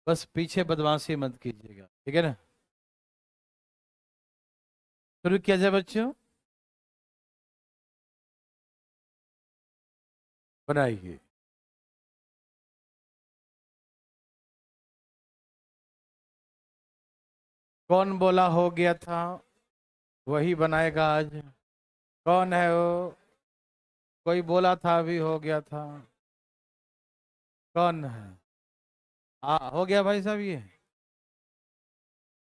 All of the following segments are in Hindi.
बस पीछे बदमाशी मत कीजिएगा, ठीक है ना। शुरू किया जाए बच्चों, बनाइए। कौन बोला हो गया था, वही बनाएगा आज। कौन है वो? कोई बोला था अभी हो गया था। कौन है? हाँ हो गया भाई साहब, ये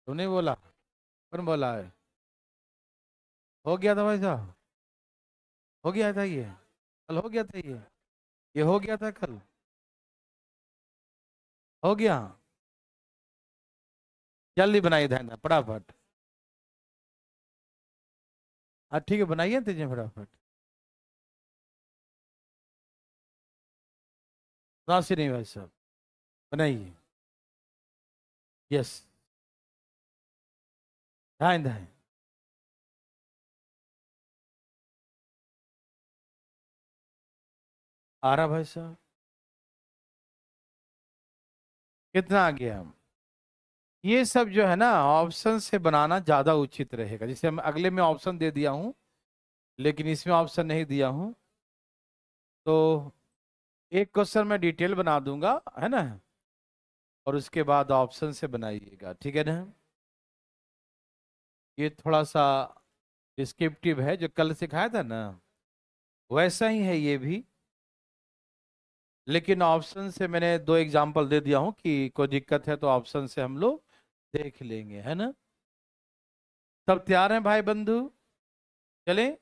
तूने बोला? कौन बोला है? हो गया था भाई साहब, हो गया था ये, कल हो गया था ये हो गया था कल, हो गया। जल्दी बनाइए ध्यान, फटाफट। हाँ ठीक है, बनाइए तेजी फटाफट। नासी नहीं भाई साहब, बनाइए। यस, ध्यान ध्यान। आ रहा भाई साहब, कितना आ गया? हम ये सब जो है ना ऑप्शन से बनाना ज्यादा उचित रहेगा, जैसे हम अगले में ऑप्शन दे दिया हूं, लेकिन इसमें ऑप्शन नहीं दिया हूं। तो एक क्वेश्चन में डिटेल बना दूंगा, है ना, और उसके बाद ऑप्शन से बनाइएगा, ठीक है ना। ये थोड़ा सा डिस्क्रिप्टिव है, जो कल सिखाया था ना वैसा ही है ये भी, लेकिन ऑप्शन से मैंने दो एग्जांपल दे दिया हूं कि कोई दिक्कत है तो ऑप्शन से हम लोग देख लेंगे, है ना। सब तैयार हैं भाई बंधु? चलें,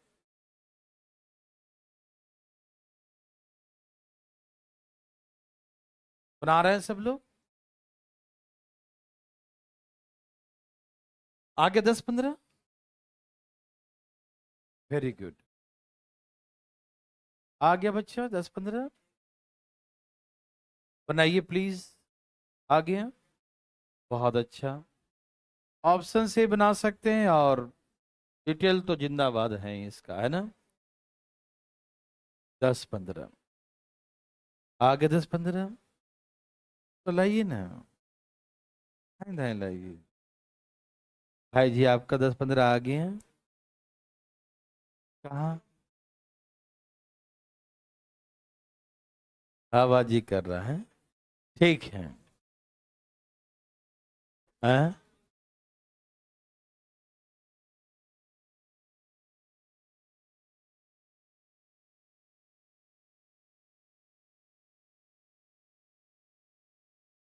बना रहे हैं सब लोग? आगे 10-15, वेरी गुड। आ गया बच्चा 10-15, बनाइए प्लीज। आ गया, बहुत अच्छा। ऑप्शन से बना सकते हैं, और डिटेल तो जिंदाबाद है इसका, है ना। 10-15, आगे 10-15, तो लाइए ना, नहीं लाइए। भाई जी आपका 10-15 आ गए हैं। कहाँ? आवाजी कर रहा है, ठीक है। हैं?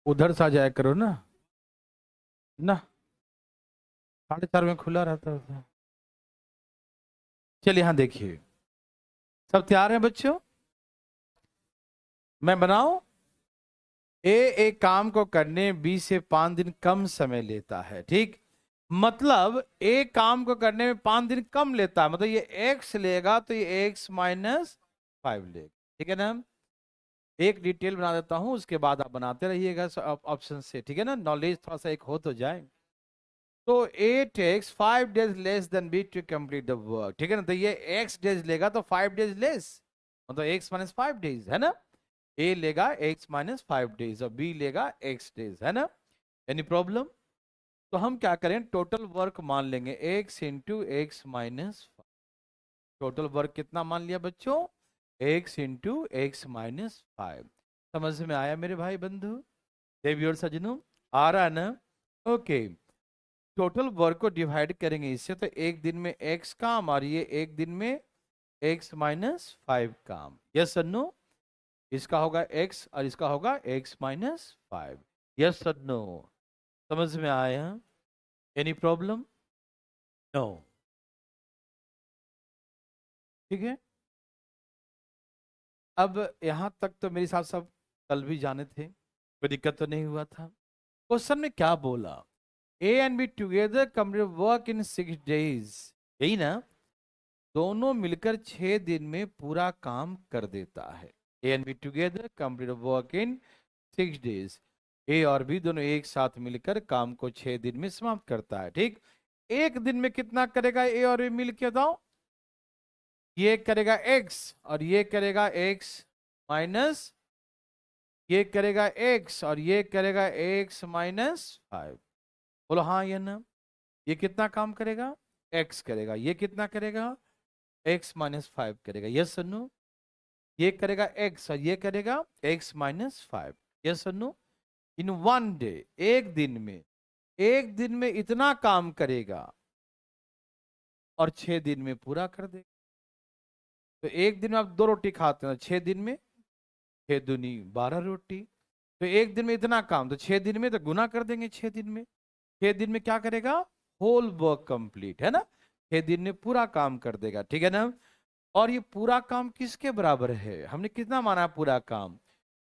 उधर से आ जाया करो ना, ना 4:30 में खुला रहता है। चलिए हाँ देखिए, सब तैयार हैं बच्चों? मैं बनाऊं? ए एक काम को करने बी से 5 दिन कम समय लेता है, ठीक। मतलब एक काम को करने में 5 दिन कम लेता है, मतलब ये एक्स लेगा तो ये x-5 लेगा, ठीक है ना। एक डिटेल बना देता हूं, उसके बाद आप बनाते रहिएगा ऑप्शन से, ठीक है ना, नॉलेज थोड़ा सा एक हो तो जाए। तो A takes 5 days less than B to complete the work, ठीक है ना। तो ये x डेज लेगा तो 5 days लेस, मतलब x-5 days, है ना। ए लेगा x-5 days और बी लेगा x डेज, है ना। Any problem? तो हम क्या करें, टोटल वर्क मान लेंगे x × x-5। टोटल वर्क कितना मान लिया बच्चों? x × x-5। समझ में आया मेरे भाई बंधु, देवी और सजनों? आ रहा है ना? ओके। टोटल वर्क को डिवाइड करेंगे इससे, तो एक दिन में x काम और ये एक दिन में x-5 काम, यस सर नो। इसका होगा x और इसका होगा x-5, यस सर नो। समझ में आया? Any problem? नो, ठीक है। अब यहां तक तो मेरे साथ सब कल भी जाने थे, कोई दिक्कत तो नहीं हुआ था। क्वेश्चन में क्या बोला? ए and B together complete work in 6 days, यही ना। दोनों मिलकर 6 दिन में पूरा काम कर देता है। A and B together complete work in 6 days। ए और बी दोनों एक साथ मिलकर काम को 6 दिन में समाप्त करता है, ठीक। एक दिन में कितना करेगा ए और बी मिल के बताओ? ये करेगा x और ये करेगा x-5, ये करेगा x और ये करेगा x माइनस 5। बोलो हाँ या ना। ये कितना काम करेगा? x करेगा। ये कितना करेगा? x माइनस 5 करेगा। यस और नो। ये करेगा x और ये करेगा x माइनस 5। यस और नो। इन वन डे, एक दिन में इतना काम करेगा और 6 दिन में पूरा कर देगा। तो एक दिन में आप 2 रोटी खाते हैं, 6 दिन में 6 दूनी 12 रोटी। तो एक दिन में इतना काम, तो 6 दिन में तो गुना कर देंगे 6 दिन में। 6 दिन में क्या करेगा? होल वर्क कंप्लीट, है ना। 6 दिन में पूरा काम कर देगा, ठीक है ना। और ये पूरा काम किसके बराबर है? हमने कितना माना पूरा काम?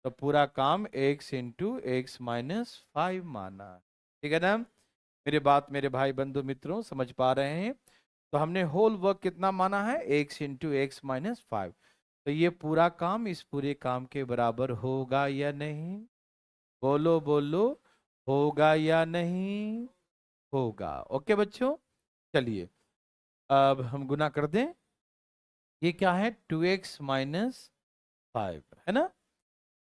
तो पूरा काम x इंटू एक्स माइनस 5 माना, ठीक है ना। मेरे बात मेरे भाई बंधु मित्रों समझ पा रहे हैं? तो हमने होल वर्क कितना माना है? x into x minus 5। तो ये पूरा काम इस पूरे काम के बराबर होगा या नहीं? बोलो बोलो, होगा या नहीं? होगा। ओके बच्चों, चलिए अब हम गुना कर दें। ये क्या है? 2x माइनस 5, है ना।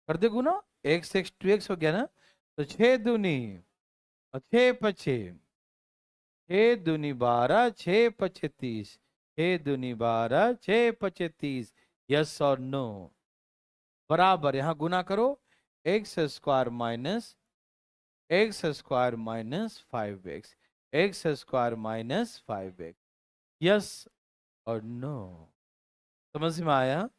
कर दे गुना, x x 2x हो गया ना। तो 6 दूनी और 6 पछे, 6 दूनी 12, 6 पछे 30, 6 दूनी 12, 6 पछे 30। यस और नो? बराबर, यहां गुना करो, x square minus 5x, x² - 5x। Yes और नो? समझ में आया?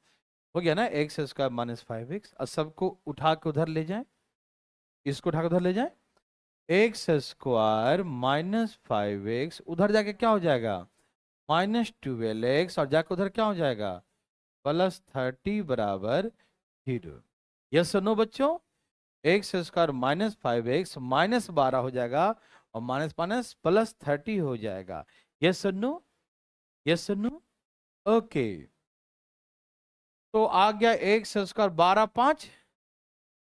हो गया ना, x² - 5x। और सबको उठा के उधर ले जाए, इसको उठा के उधर ले जाए। x² - 5x उधर जाके क्या हो जाएगा? -12x। और जाके उधर क्या हो जाएगा? +30 बराबर 0। यस और नो बच्चों? x² - 5x -12 हो जाएगा और माइनस माइनस +30 हो जाएगा। यस और नो? यस और नो? ओके। तो आ गया x² 12 5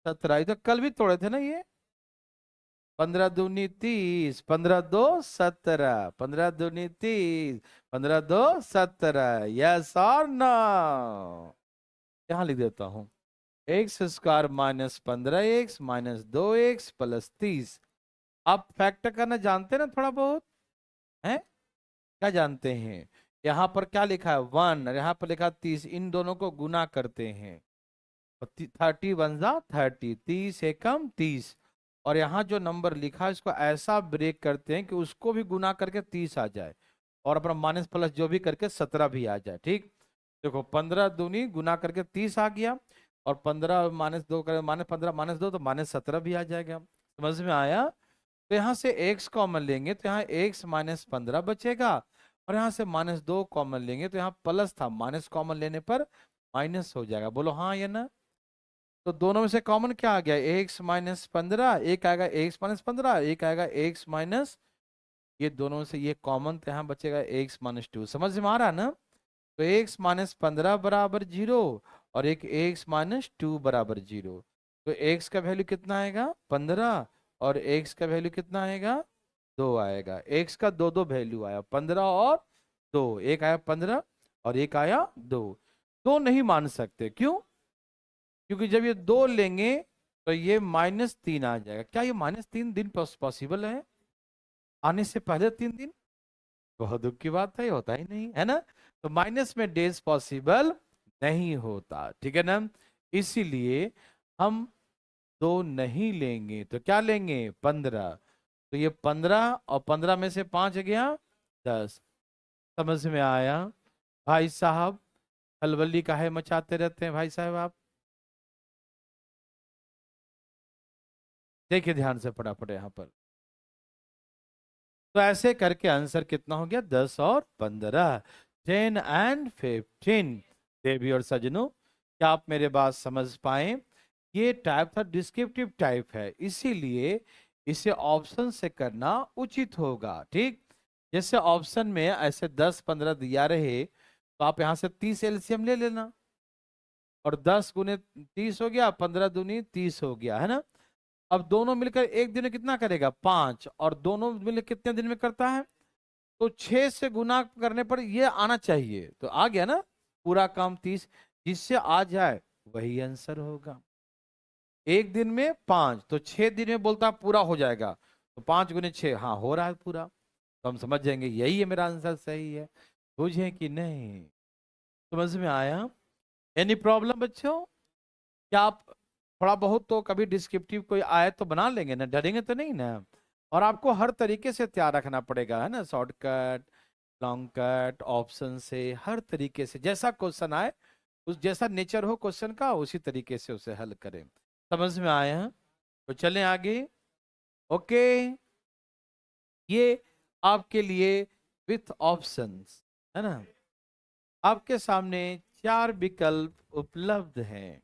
17। तो कल भी तोड़े थे ना ये। 15 दूनी 30, 15 2 17, 15 दूनी 30, 15 2 17। यस और नो? यहां लिख देता हूं, x² - 15x -2x +30। आप फैक्टर करना जानते हैं ना थोड़ा बहुत, है? क्या जानते हैं? यहाँ पर क्या लिखा है? 1 और यहाँ पर लिखा 30। इन दोनों को गुना करते हैं। 30 1 जा 30, 30 एकम 30। और यहाँ जो नंबर लिखा है इसको ऐसा ब्रेक करते हैं कि उसको भी गुना करके 30 आ जाए और अपना माइनस प्लस जो भी करके 17 भी आ जाए। ठीक, देखो 15 दूनी गुना करके 30 आ गया और 15 -2 कर -15 -2 तो -17 भी आ जाएगा। समझ में आया? तो यहाँ से x कॉमन लेंगे तो यहाँ x -15 बचेगा और यहाँ से -2 कॉमन लेंगे तो यहाँ प्लस था, माइनस कॉमन लेने पर माइनस हो जाएगा। बोलो हाँ या ना। तो दोनों में से कॉमन क्या आ गया? x -15, एक आएगा x -15, एक आएगा x माइनस, ये दोनों में से ये कॉमन तो यहाँ बचेगा x -2। समझ में आ रहा है ना? तो x -15 बराबर 0 और एक x -2 बराबर 0। तो x का वैल्यू कितना आएगा? 15 और x का वैल्यू कितना आएगा? 2 आएगा। x का दो दो वैल्यू आया, 15 और 2। एक आया 15 और एक आया 2। 2 नहीं मान सकते, क्यों? क्योंकि जब ये 2 लेंगे तो ये -3 आ जाएगा। क्या ये -3 दिन पॉसिबल है आने से पहले 3 दिन? बहुत दुख की बात है, होता ही नहीं है ना। तो माइनस में डेज पॉसिबल नहीं होता, ठीक है ना। इसीलिए हम 2 नहीं लेंगे तो क्या लेंगे? 15। तो ये 15 और 15 में से 5 गया 10। समझ में आया? भाई साहब हलवली काहे मचाते रहते हैं भाई साहब आप? देखिए ध्यान से फटाफट यहाँ पर। तो ऐसे करके आंसर कितना हो गया? 10 और 15, 10 एंड 15। देवी और सजनों, क्या आप मेरे बात समझ पाए? ये टाइप था डिस्क्रिप्टिव टाइप है, इसीलिए इसे ऑप्शन से करना उचित होगा। ठीक, जैसे ऑप्शन में ऐसे 10 15 दिया रहे तो आप यहां से 30 एलसीएम ले लेना और 10 गुने 30 हो गया, 15 दूनी 30 हो गया, है ना। अब दोनों मिलकर एक दिन में कितना करेगा? 5। और दोनों मिलकर कितने दिन में करता है? तो 6 से गुना करने पर ये आना चाहिए, तो आ गया ना पूरा काम 30। जिससे आ जाए वही आंसर होगा। एक दिन में 5, तो 6 दिन में बोलता पूरा हो जाएगा, तो 5 गुने 6, हाँ हो रहा है पूरा, तो हम समझ जाएंगे यही है मेरा आंसर सही है। बुझे कि नहीं? समझ में आया? एनी प्रॉब्लम बच्चों? क्या आप थोड़ा बहुत तो कभी डिस्क्रिप्टिव कोई आए तो बना लेंगे ना, डरेंगे तो नहीं ना? और आपको हर तरीके से तैयार रखना पड़ेगा, है ना, शॉर्टकट, लॉन्ग कट, ऑप्शन से, हर तरीके से जैसा क्वेश्चन आए, उस जैसा नेचर हो क्वेश्चन का उसी तरीके से उसे हल करें। समझ में आया? तो चलें आगे। ओके, ये आपके लिए विथ ऑप्शंस, है ना, आपके सामने 4 विकल्प उपलब्ध हैं,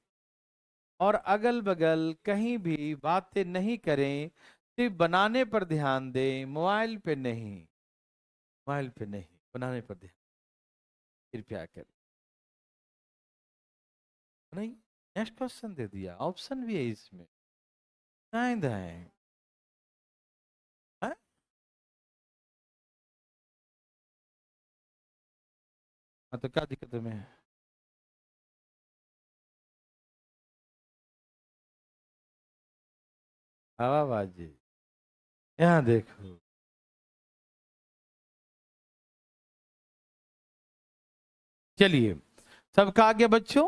और अगल बगल कहीं भी बातें नहीं करें, सिर्फ बनाने पर ध्यान दें, मोबाइल पे नहीं, मोबाइल पे नहीं, बनाने पर ध्यान कृपया करें। नहीं, नेक्स्ट क्वेश्चन दे दिया, ऑप्शन भी है इसमें, दाएं दाएं। हाँ? तो क्या दिक्कत है में? हवाबाजी, यहाँ देखो, चलिए सबका आ गया बच्चों?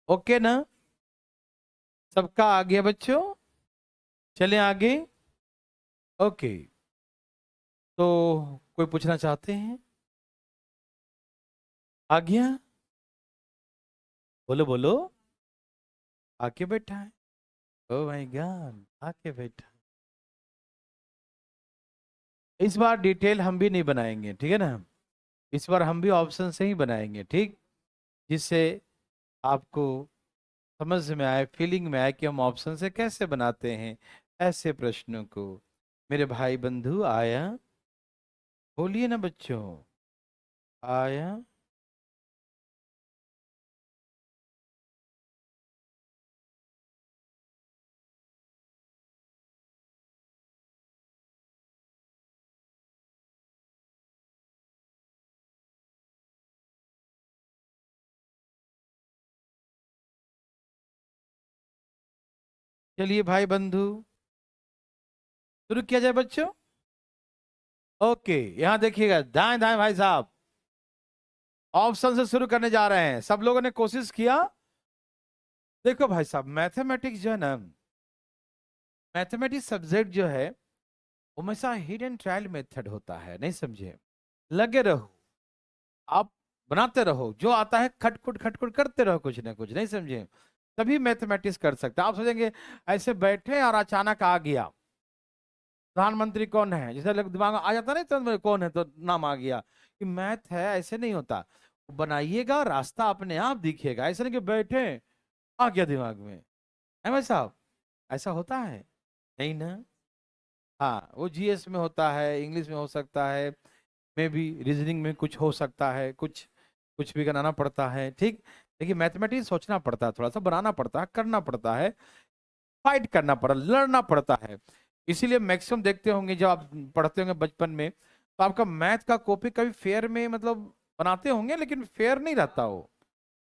ओके ना? सबका आ गया बच्चों? चलें आगे। ओके, तो कोई पूछना चाहते हैं? आ गया? बोलो बोलो। आके बैठा है? ओ माय गॉड, आके बैठा है। इस बार डिटेल हम भी नहीं बनाएंगे, ठीक है ना, इस बार हम भी ऑप्शन से ही बनाएंगे, ठीक, जिससे आपको समझ में आए, फीलिंग में आए कि हम ऑप्शन से कैसे बनाते हैं ऐसे प्रश्नों को। मेरे भाई बंधु आया? बोलिए ना बच्चों, आया? चलिए भाई बंधु, शुरू किया जाए बच्चों। ओके, यहां देखिएगा, दाएं दाएं भाई साहब, ऑप्शन से शुरू करने जा रहे हैं। सब लोगों ने कोशिश किया? देखो भाई साहब, मैथमेटिक्स जो है ना, मैथमेटिक्स सब्जेक्ट जो है वो हमेशा हिडन ट्रायल मेथड होता है, नहीं समझे? लगे रहो, आप बनाते रहो, जो आता है खटखुट खटखुट करते रहो, कुछ ना कुछ, नहीं समझे, तभी मैथमेटिक्स कर सकते हैं। आप सोचेंगे ऐसे बैठे और अचानक आ गया प्रधानमंत्री कौन है, जैसे लोग दिमाग में आ जाता नहीं तो कौन है तो नाम आ गया, कि मैथ है, ऐसे नहीं होता। बनाइएगा, रास्ता अपने आप दिखेगा, ऐसे नहीं कि बैठे आ गया दिमाग में, है भाई साहब? ऐसा होता है? नहीं ना? हाँ, वो जीएस में होता है, इंग्लिश में हो सकता है, में भी रीजनिंग में कुछ हो सकता है, कुछ कुछ भी बनाना पड़ता है, ठीक। देखिए मैथमेटिक्स सोचना पड़ता है, थोड़ा सा बनाना पड़ता है, करना पड़ता है, फाइट करना पड़ता, लड़ना पड़ता है। इसीलिए मैक्सिमम देखते होंगे जब आप पढ़ते होंगे बचपन में, तो आपका मैथ का कॉपी कभी फेयर में मतलब बनाते होंगे, लेकिन फेयर नहीं रहता, वो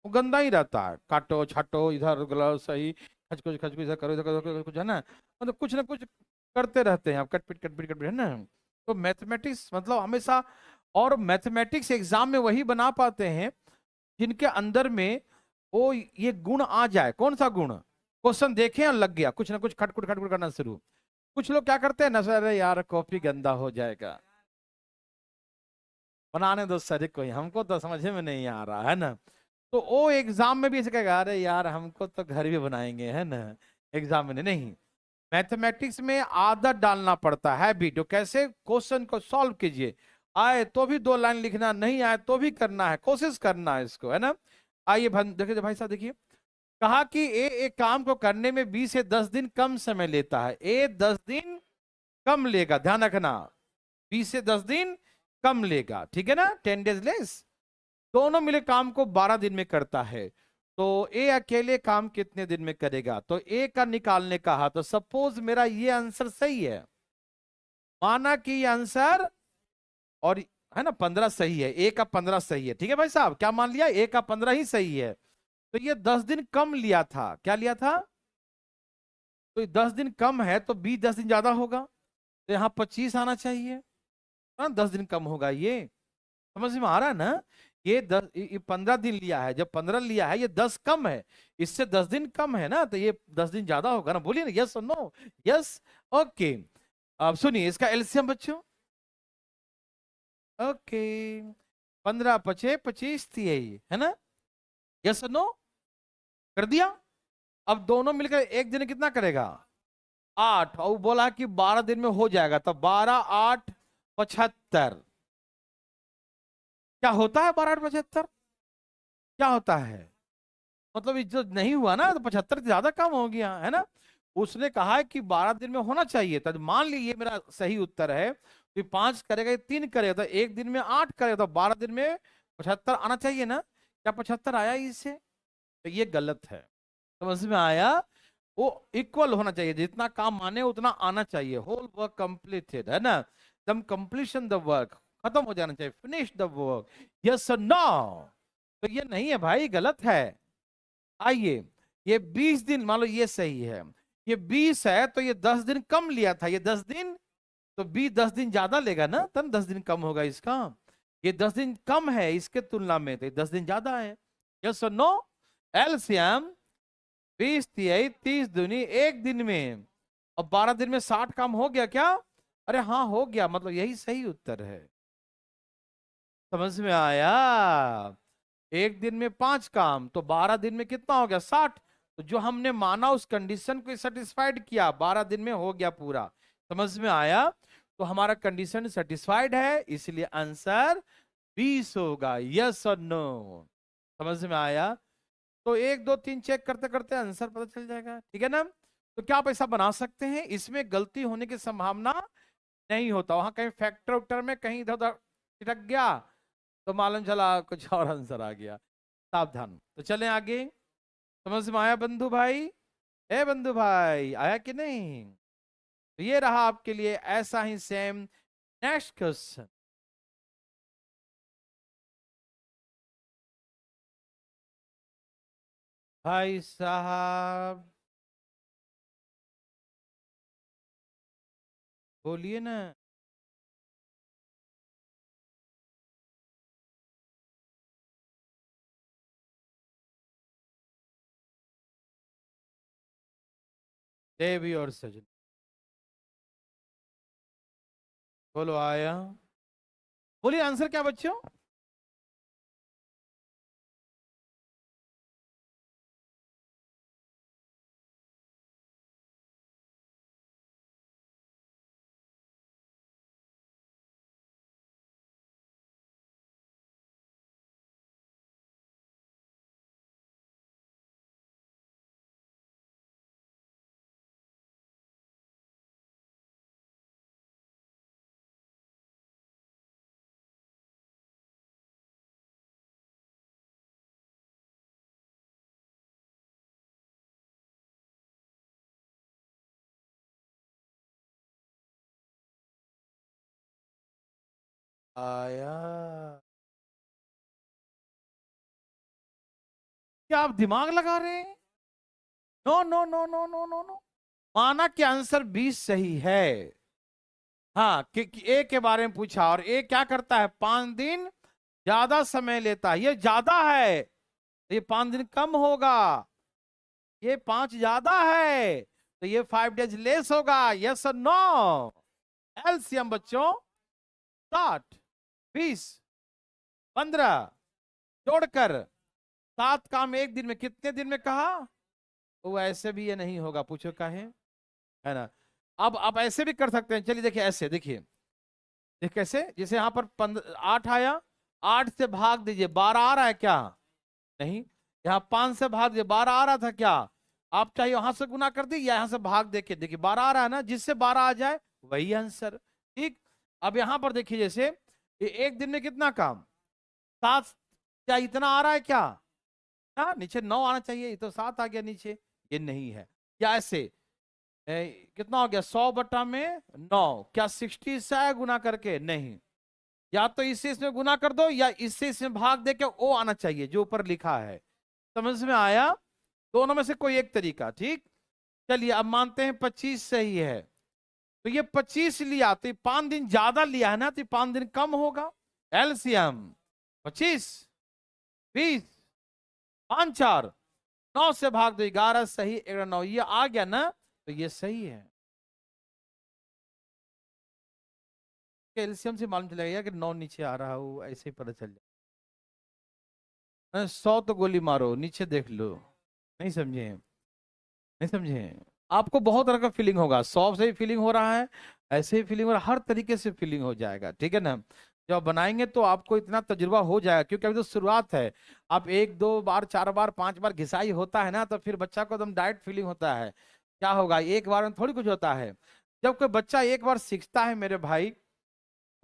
गंदा ही रहता है, काटो छाटो, इधर गलत सही, खचकुच खचकुच, इधर करो इधर करो, कुछ है ना, मतलब कुछ ना कुछ करते रहते हैं आप, कटपिट कटपिट कटपिट, है ना। तो मैथमेटिक्स मतलब हमेशा, और मैथमेटिक्स एग्जाम में वही बना पाते हैं जिनके अंदर में वो ये गुण आ जाए। कौन सा गुण? क्वेश्चन देखे और लग गया, कुछ ना कुछ खटखुट खटखुट करना शुरू। कुछ लोग क्या करते हैं ना सर, अरे यार कॉपी गंदा हो जाएगा, बनाने दो सर कोई, हमको तो समझ में नहीं आ रहा है ना। तो वो एग्जाम में भी ऐसे कहेगा, अरे यार हमको तो घर भी बनाएंगे, है ना, एग्जाम में नहीं। मैथमेटिक्स में आदत डालना पड़ता है भी, तो कैसे क्वेश्चन को सॉल्व कीजिए, आए तो भी 2 लाइन लिखना, नहीं आए तो भी करना है, कोशिश करना है इसको, है ना। आइए देखिए भाई साहब, देखिए कहा कि एक काम को करने में 20 से 10 दिन कम समय लेता है, 10 दिन कम लेगा, ध्यान रखना, 20 से 10 दिन कम लेगा, ठीक है ना, 10 डेज लेस, दोनों मिले काम को 12 दिन में करता है। तो ए अकेले काम कितने दिन में करेगा? तो ए का निकालने कहा, तो सपोज मेरा ये आंसर सही है, माना कि ये आंसर, और है ना 15 सही है, ए का 15 सही है, ठीक है भाई साहब, क्या मान लिया, ए का 15 ही सही है। तो ये 10 दिन कम लिया था, क्या लिया था? तो 10 दिन कम है तो बी 10 दिन ज्यादा होगा, तो यहाँ 25 आना चाहिए, हाँ 10 दिन कम होगा। ये समझ में आ रहा है ना? ये 15 दिन लिया है, जब 15 लिया है, ये 10 कम है, इससे 10 दिन कम है ना, तो ये 10 दिन ज्यादा होगा ना। बोलिए ना यस और नो। Yes, okay. अब सुनिए इसका एलसीएम बच्चों। ओके, 15 पचे 25 थी यही है ना? यस और नो कर दिया। अब दोनों मिलकर एक दिन कितना करेगा? 8, और बोला कि 12 दिन में हो जाएगा, तो 12 8 75। क्या होता है 12 8 75? क्या होता है? मतलब ये जो नहीं हुआ ना, तो 75 से ज्यादा कम हो गया है ना। उसने कहा है कि 12 दिन में होना चाहिए, तो मान लीजिए ये मेरा सही उत्तर है, तो 5 करेगा, ये 3 करेगा, तो एक दिन में 8 करेगा, तो 12 दिन में 75 आना चाहिए ना। क्या 75 आया इससे? तो ये गलत है। समझ में आया? वो इक्वल होना चाहिए, जितना काम माने उतना आना चाहिए। होल वर्क कंप्लीटेड है ना, दम कंप्लीशन द वर्क, खत्म हो जाना चाहिए, फिनिश द वर्क। यस और नो? तो ये नहीं है भाई, गलत है। आइए, ये 20 दिन मान लो ये सही है, ये 20 है तो ये 10 दिन कम लिया था, ये 10 दिन, तो बी 10 दिन ज्यादा लेगा ना, तब 10 दिन कम होगा इसका। ये 10 दिन कम है इसके तुलना में, तो ये 10 दिन ज्यादा है। यस और नो? एलसीएम 20 30 30 दूनी एक दिन में, अब 12 दिन में 60 काम हो गया क्या? अरे हाँ हो गया, मतलब यही सही उत्तर है। समझ में आया? एक दिन में 5 काम, तो 12 दिन में कितना हो गया? 60। तो जो हमने माना उस कंडीशन को सेटिस्फाइड किया, 12 दिन में हो गया पूरा। समझ में आया? तो हमारा कंडीशन सेटिस्फाइड है, इसलिए आंसर 20 होगा। यस और नो? समझ में आया? तो 1 2 3 चेक करते करते आंसर पता चल जाएगा, ठीक है ना? तो क्या आप ऐसा बना सकते हैं? इसमें गलती होने की संभावना नहीं होता, वहां कहीं फैक्टर उक्टर में कहीं इधर उधर छिटक गया तो मालूम चला कुछ और आंसर आ गया। सावधान। तो चलें आगे। समझ में आया बंधु भाई? ए बंधु भाई, आया कि नहीं? तो ये रहा आपके लिए ऐसा ही सेम नेक्स्ट क्वेश्चन। भाई साहब बोलिए ना। देवी और सजन, बोलो आया। बोलिए आंसर क्या बच्चों? आया। क्या आप दिमाग लगा रहे हैं? No no no no no no no. माना कि आंसर 20 सही है। हाँ कि ए के बारे में पूछा, और ए क्या करता है? 5 दिन ज्यादा समय लेता है, ये ज्यादा है, ये 5 दिन कम होगा, ये 5 ज्यादा है, तो ये 5 डेज लेस होगा। यस और नो? एलसीएम बच्चों 60 20 15 जोड़कर 7 काम एक दिन में, कितने दिन में कहा? वो ऐसे भी ये नहीं होगा, पूछो काहे, है ना? अब आप ऐसे भी कर सकते हैं, चलिए देखिए, ऐसे देखिए, देख कैसे, जैसे यहां पर 8 आया, 8 से भाग दीजिए, 12 आ रहा है क्या? नहीं। यहाँ 5 से भाग दीजिए, 12 आ रहा था क्या? आप चाहे वहां से गुना कर दीजिए या यहाँ से भाग देके देखिए, 12 आ रहा है ना, जिससे 12 आ जाए वही आंसर। ठीक। अब यहां पर देखिए, जैसे एक दिन में कितना काम? 7। क्या इतना आ रहा है क्या? हाँ, नीचे 9 आना चाहिए, ये तो 7 आ गया नीचे, ये नहीं है। क्या ऐसे कितना हो गया? 100/9। क्या 60 से आया गुना करके? नहीं। या तो इससे इसमें गुना कर दो, या इससे इसमें भाग दे के ओ आना चाहिए जो ऊपर लिखा है। समझ में आया? दोनों में से कोई एक तरीका। ठीक। चलिए अब मानते हैं 25 सही है, तो ये 25 लिया तो 5 दिन ज्यादा लिया है ना, तो 5 दिन कम होगा। एलसीएम 25 20 5 4 9 से भाग दो 11 सही, 9 ये आ गया ना, तो ये सही है। एलसीएम से मालूम चलेगा कि 9 नीचे आ रहा हो, ऐसे ही पता चल जाए। 100 तो गोली मारो, नीचे देख लो। नहीं समझे, नहीं समझे। आपको बहुत तरह का फीलिंग होगा, 100 से ही फीलिंग हो रहा है, ऐसे ही फीलिंग हो रहा है, हर तरीके से फीलिंग हो जाएगा, ठीक है ना। जब आप बनाएंगे तो आपको इतना तजुर्बा हो जाएगा, क्योंकि अभी तो शुरुआत है। आप 1 2 बार 4 बार 5 बार घिसाई होता है ना, तो फिर बच्चा को एकदम डायरेक्ट फीलिंग होता है। क्या होगा, एक बार में थोड़ी कुछ होता है। जब कोई बच्चा एक बार सीखता है मेरे भाई,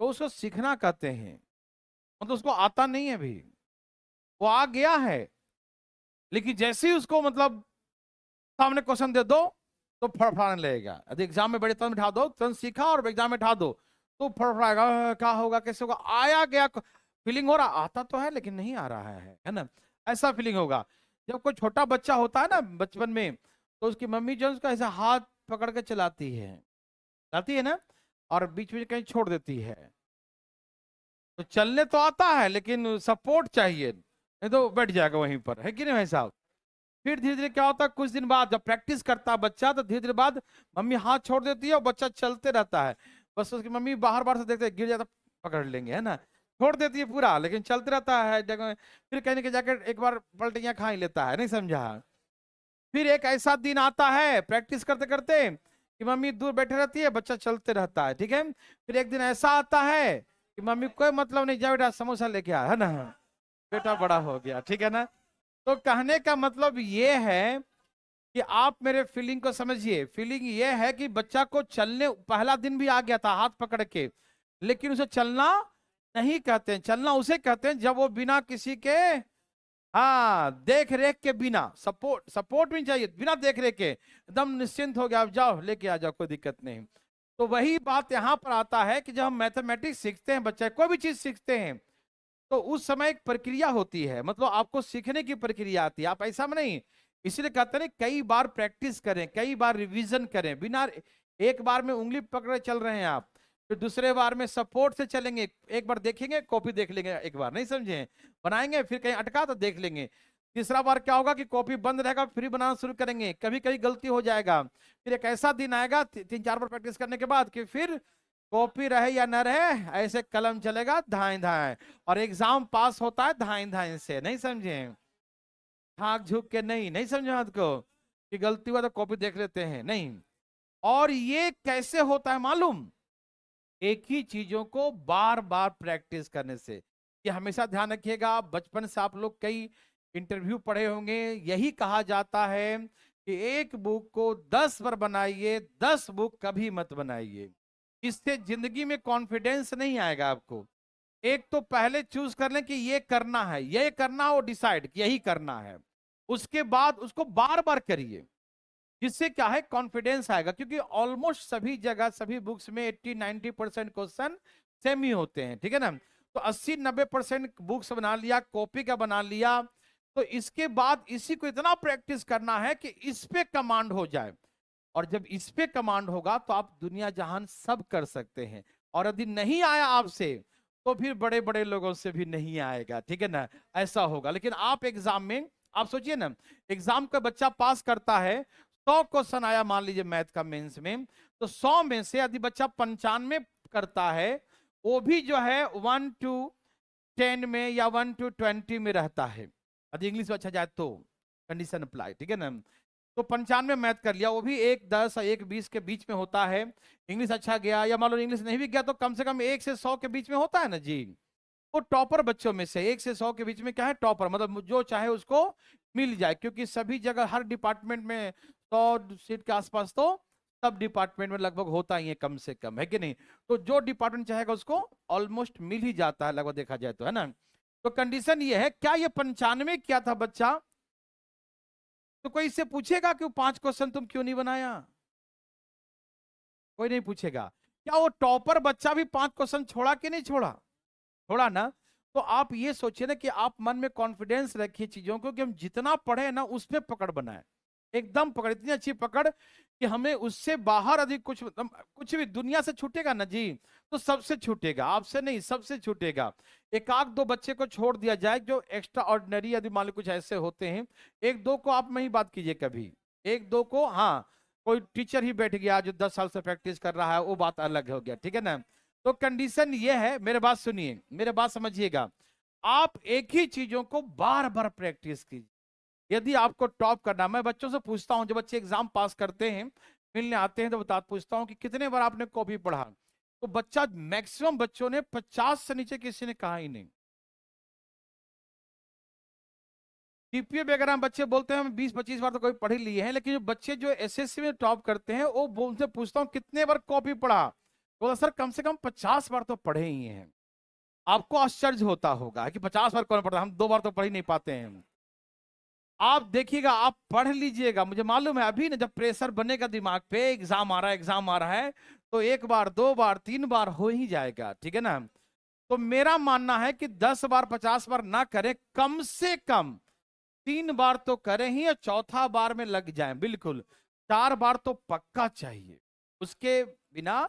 तो उसको सीखना कहते हैं, मतलब उसको आता नहीं है अभी, वो आ गया है, लेकिन जैसे ही उसको मतलब सामने क्वेश्चन दे दो तो फड़फड़ाने लगेगा। यदि एग्जाम में बड़े तुरंत बिठा दो, तुरंत सीखा और एग्जाम में बिठा दो तो फड़फड़ाएगा, क्या होगा कैसे होगा, आया गया फीलिंग हो रहा, आता तो है लेकिन नहीं आ रहा है ना, ऐसा फीलिंग होगा। जब कोई छोटा बच्चा होता है ना बचपन में, तो उसकी मम्मी जो है उसका ऐसा हाथ पकड़ के चलाती है ना, और बीच में कहीं छोड़ देती है। तो चलने तो आता है लेकिन सपोर्ट चाहिए, नहीं तो बैठ जाएगा वहीं पर, है कि नहीं भाई साहब। फिर धीरे धीरे क्या होता है, कुछ दिन बाद जब प्रैक्टिस करता है बच्चा, तो धीरे धीरे बाद मम्मी हाथ छोड़ देती है और बच्चा चलते रहता है। बस उसकी मम्मी बाहर बाहर से देखते हैं, गिर जाता पकड़ लेंगे, है ना, छोड़ देती है पूरा, लेकिन चलते रहता है जगह। फिर कहीं ना कहीं जाकर एक बार पलटियां खा ही लेता है, नहीं समझा। फिर एक ऐसा दिन आता है प्रैक्टिस करते करते कि मम्मी दूर बैठे रहती है, बच्चा चलते रहता है, ठीक है। फिर एक दिन ऐसा आता है कि मम्मी कोई मतलब नहीं, जा बेटा समोसा लेके आ, है ना, बेटा बड़ा हो गया, ठीक है ना। तो कहने का मतलब ये है कि आप मेरे फीलिंग को समझिए। फीलिंग ये है कि बच्चा को चलने, पहला दिन भी आ गया था हाथ पकड़ के, लेकिन उसे चलना नहीं कहते हैं। चलना उसे कहते हैं जब वो बिना किसी के, हाँ, देख रेख के, बिना सपोर्ट भी चाहिए, बिना देख रेख के एकदम निश्चिंत हो गया, आप जाओ लेके आ जाओ, कोई दिक्कत नहीं। तो वही बात यहां पर आता है कि जब हम मैथमेटिक्स सीखते हैं, बच्चे कोई भी चीज सीखते हैं, तो उस समय एक प्रक्रिया होती है, मतलब आपको सीखने की प्रक्रिया आती है, आप ऐसा में नहीं। इसलिए कहते हैं कई बार प्रैक्टिस करें, कई बार रिवीजन करें। बिना एक बार में उंगली पकड़े चल रहे हैं आप, फिर दूसरे बार में सपोर्ट से चलेंगे, एक बार देखेंगे कॉपी देख लेंगे, एक बार नहीं समझे बनाएंगे, फिर कहीं अटका तो देख लेंगे। तीसरा बार क्या होगा कि कॉपी बंद रहेगा, फिर बनाना शुरू करेंगे, कभी कभी गलती हो जाएगा। फिर एक ऐसा दिन आएगा 3 4 बार प्रैक्टिस करने के बाद कि फिर कॉपी रहे या न रहे, ऐसे कलम चलेगा धाए धाए, और एग्जाम पास होता है धाए धाए से, नहीं समझे, ठाक झुक के नहीं, नहीं समझे बात को कि गलती हुआ तो कॉपी देख लेते हैं, नहीं। और ये कैसे होता है मालूम, एक ही चीजों को बार बार प्रैक्टिस करने से। ये हमेशा ध्यान रखिएगा, बचपन से आप लोग कई इंटरव्यू पढ़े होंगे, यही कहा जाता है कि एक बुक को 10 बार बनाइए, 10 बुक कभी मत बनाइए। इससे जिंदगी में कॉन्फिडेंस नहीं आएगा आपको। एक तो पहले चूज कर लें कि ये करना है, ये करना हो, डिसाइड कि यही करना है, उसके बाद उसको बार बार करिए, जिससे क्या है कॉन्फिडेंस आएगा। क्योंकि ऑलमोस्ट सभी जगह सभी बुक्स में 80 90% क्वेश्चन सेम ही होते हैं, ठीक है ना। तो 80 90% बुक्स बना लिया, कॉपी का बना लिया, तो इसके बाद इसी को इतना प्रैक्टिस करना है कि इस पे कमांड हो जाए। और जब इस पे कमांड होगा तो आप दुनिया जहान सब कर सकते हैं। और यदि नहीं आया आपसे, तो फिर बड़े बड़े लोगों से भी नहीं आएगा, ठीक है ना, ऐसा होगा। लेकिन आप एग्जाम में, आप सोचिए ना, एग्जाम का बच्चा पास करता है, 100 क्वेश्चन आया मान लीजिए मैथ का मेंस में, तो 100 में से यदि बच्चा 95 करता है, वो भी जो है 1 to 10 में या 1 to 20 में रहता है, यदि इंग्लिश में अच्छा जाए तो कंडीशन अप्लाई, ठीक है ना। तो 95 मैथ कर लिया, वो भी 1 10 और 1 20 के बीच में होता है। इंग्लिश अच्छा गया, या मान लो इंग्लिश नहीं भी गया, तो कम से कम 1 से 100 के बीच में होता है ना जी। वो टॉपर बच्चों में से 1 से 100 के बीच में क्या है, टॉपर, मतलब जो चाहे उसको मिल जाए, क्योंकि सभी जगह हर डिपार्टमेंट में 100 सीट के आसपास तो सब डिपार्टमेंट में लगभग होता ही है, कम से कम, है कि नहीं। तो जो डिपार्टमेंट चाहेगा उसको ऑलमोस्ट मिल ही जाता है लगभग, देखा जाए तो, है ना। तो कंडीशन ये है, क्या ये 95 किया था बच्चा, तो कोई इससे पूछेगा कि 5 क्वेश्चन तुम क्यों नहीं बनाया, कोई नहीं पूछेगा। क्या वो टॉपर बच्चा भी 5 क्वेश्चन छोड़ा कि नहीं छोड़ा, छोड़ा ना। तो आप ये सोचिए ना कि आप मन में कॉन्फिडेंस रखिए चीजों को, कि हम जितना पढ़े ना उस पर पकड़ बनाए। एकदम पकड़, इतनी अच्छी पकड़ कि हमें उससे बाहर अधिक कुछ मतलब कुछ भी दुनिया से छूटेगा ना जी, तो सबसे छूटेगा, आपसे नहीं, सबसे छूटेगा। एक आध दो बच्चे को छोड़ दिया जाए जो एक्स्ट्रा ऑर्डिनरी, यदि मान लो कुछ ऐसे होते हैं, एक दो को आप में ही बात कीजिए कभी, एक दो को, हाँ, कोई टीचर ही बैठ गया जो 10 साल से प्रैक्टिस कर रहा है, वो बात अलग हो गया, ठीक है ना। तो कंडीशन ये है, मेरे बात सुनिए, मेरे बात समझिएगा, आप एक ही चीजों को बार बार प्रैक्टिस कीजिए। यदि आपको टॉप करना, मैं बच्चों से पूछता हूं, जब बच्चे एग्जाम पास करते हैं, मिलने आते हैं, तो बता पूछता हूं कि कितने बार आपने कॉपी पढ़ा, तो बच्चा, मैक्सिमम बच्चों ने 50 से नीचे किसी ने कहा ही नहीं। जीपीए वगैरह में बच्चे बोलते हैं हम 20-25 बार तो कोई पढ़ ही लिए हैं, लेकिन जो बच्चे जो एसएससी में टॉप करते हैं, वो उनसे पूछता हूँ कितने बार कॉपी पढ़ा, तो सर कम से कम 50 बार तो पढ़े ही हैं। आपको आश्चर्य होता होगा कि 50 बार कौन पढ़ा, हम 2 बार तो पढ़ ही नहीं पाते हैं। आप देखिएगा, आप पढ़ लीजिएगा, मुझे मालूम है अभी ना, जब प्रेशर बनेगा दिमाग पे, एग्जाम आ रहा है, एग्जाम आ रहा है, तो 1 बार 2 बार 3 बार हो ही जाएगा, ठीक है ना। तो मेरा मानना है कि 10 बार 50 बार ना करें, कम से कम 3 बार तो करें ही, और चौथा बार में लग जाए बिल्कुल, 4 बार तो पक्का चाहिए, उसके बिना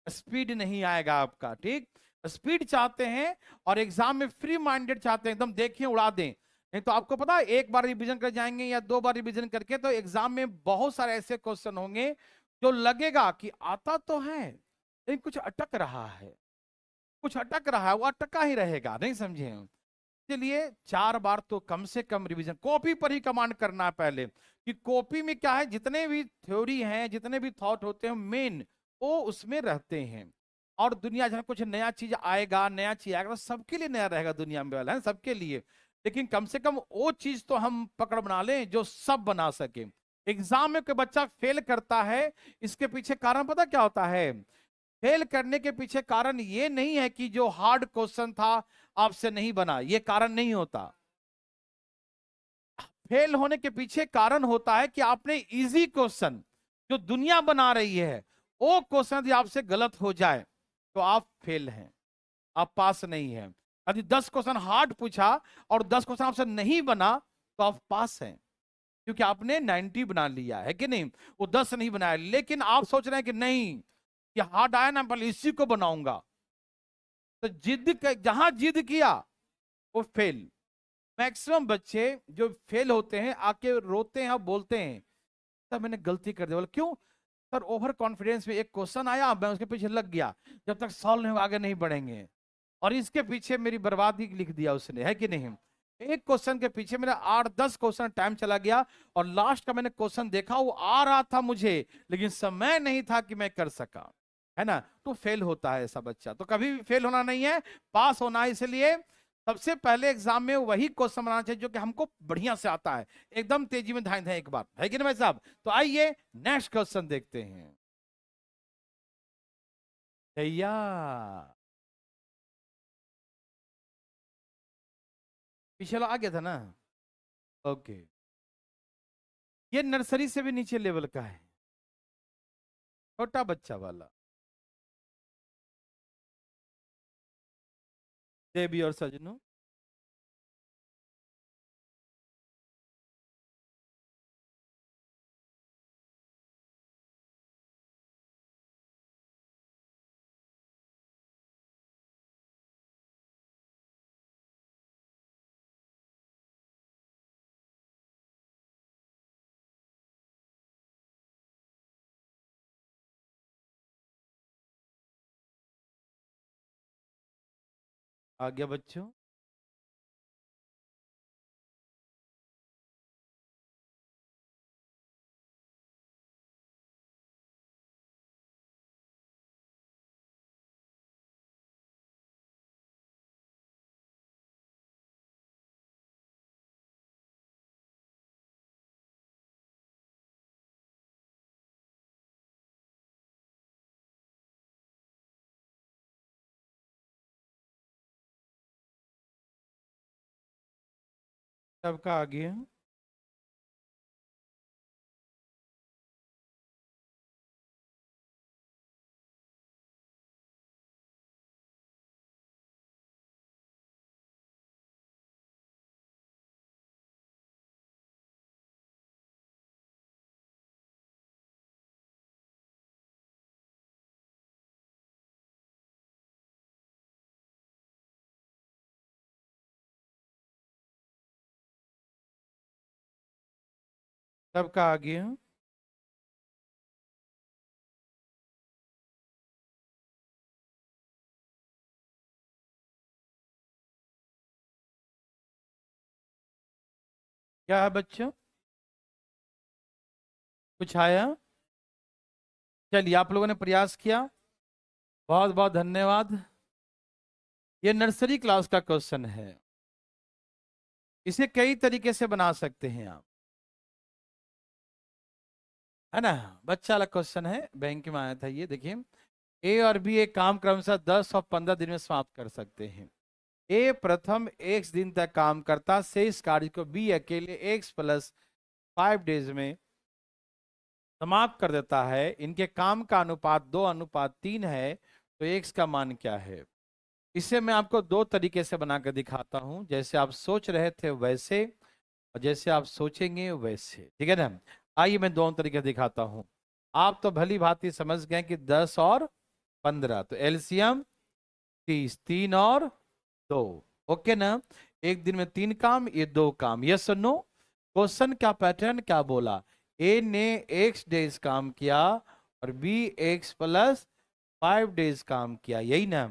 स्पीड नहीं आएगा आपका, ठीक। स्पीड चाहते हैं और एग्जाम में फ्री माइंडेड चाहते हैं, एकदम देखें उड़ा दें, नहीं तो आपको पता है, 1 बार रिवीजन कर जाएंगे या 2 बार रिवीजन करके, तो एग्जाम में बहुत सारे ऐसे क्वेश्चन होंगे जो लगेगा कि आता तो है, लेकिन कुछ अटक रहा है, कुछ अटक रहा है, वो अटका ही रहेगा, नहीं समझे। इसलिए 4 बार तो कम से कम रिवीजन, कॉपी पर ही कमांड करना है पहले, कि कॉपी में क्या है, जितने भी थ्योरी हैं, जितने भी थॉट होते हैं, मेन वो उसमें रहते हैं। और दुनिया जहाँ कुछ नया चीज आएगा, नया चीज आएगा, तो सबके लिए नया रहेगा दुनिया में, वाला है सबके लिए, लेकिन कम से कम वो चीज तो हम पकड़ बना लें जो सब बना सके। एग्जाम में कोई बच्चा फेल करता है, इसके पीछे कारण पता क्या होता है? फेल करने के पीछे कारण ये नहीं है कि जो हार्ड क्वेश्चन था आपसे नहीं बना, ये कारण नहीं होता। फेल होने के पीछे कारण होता है कि आपने इजी क्वेश्चन जो दुनिया बना रही है, वो क्वेश्चन यदि आपसे गलत हो जाए तो आप फेल हैं, आप पास नहीं हैं। यदि 10 क्वेश्चन हार्ड पूछा और 10 क्वेश्चन आपसे नहीं बना, तो आप पास हैं, क्योंकि आपने 90 बना लिया है कि नहीं, वो 10 नहीं बनाया। लेकिन आप सोच रहे हैं कि नहीं, कि हार्ड आया ना, पहले इसी को बनाऊंगा, तो जहां जिद किया वो फेल। मैक्सिमम बच्चे जो फेल होते हैं आके रोते हैं और बोलते हैं सर मैंने गलती कर दी, बोले क्यों? सर ओवर कॉन्फिडेंस में एक क्वेश्चन आया, मैं उसके पीछे लग गया, जब तक सॉल्व नहीं होगा आगे नहीं बढ़ेंगे, और इसके पीछे मेरी बर्बादी लिख दिया उसने, है कि नहीं। एक क्वेश्चन के पीछे मेरा 8-10 क्वेश्चन टाइम चला गया, और लास्ट का मैंने क्वेश्चन देखा, वो आ रहा था मुझे, लेकिन समय नहीं था कि मैं कर सका, है ना। तो फेल होता है ऐसा बच्चा, तो कभी भी फेल होना नहीं है, पास होना है। इसलिए सबसे पहले एग्जाम में वही क्वेश्चन बनाना चाहिए जो कि हमको बढ़िया से आता है, एकदम तेजी में ध्यान है, एक बात है कि नहीं भाई साहब। तो आइए नेक्स्ट क्वेश्चन देखते हैं भैया। पिछला आ गया था ना, ओके। ये नर्सरी से भी नीचे लेवल का है, छोटा बच्चा वाला। देवी और सजनों, आ गया बच्चों। सबका आ गया। सबका आ गया। क्या है बच्चों, कुछ आया? चलिए, आप लोगों ने प्रयास किया, बहुत बहुत धन्यवाद। ये नर्सरी क्लास का क्वेश्चन है, इसे कई तरीके से बना सकते हैं आप, है ना। बच्चा वाला क्वेश्चन है, बैंक में आया था ये, देखिए। ए और बी एक काम क्रमशः 10 और 15 दिन में समाप्त कर सकते हैं। ए प्रथम x दिन तक काम करता, शेष कार्य को बी अकेले x प्लस 5 डेज में समाप्त कर देता है। इनके काम का अनुपात 2:3 है, तो x का मान क्या है? इसे मैं आपको दो तरीके से बनाकर दिखाता हूं, जैसे आप सोच रहे थे वैसे, और जैसे आप सोचेंगे वैसे, ठीक है ना। आइए मैं दोनों तरीके दिखाता हूं। आप तो भली भांति समझ गए कि 10 और 15, तो एलसीएम 30, 3 और 2, ओके ना। एक दिन में 3 काम, ये 2 काम, यस और नो। क्वेश्चन का पैटर्न क्या बोला? ए ने x डेज काम किया और बी x प्लस 5 डेज काम किया, यही ना।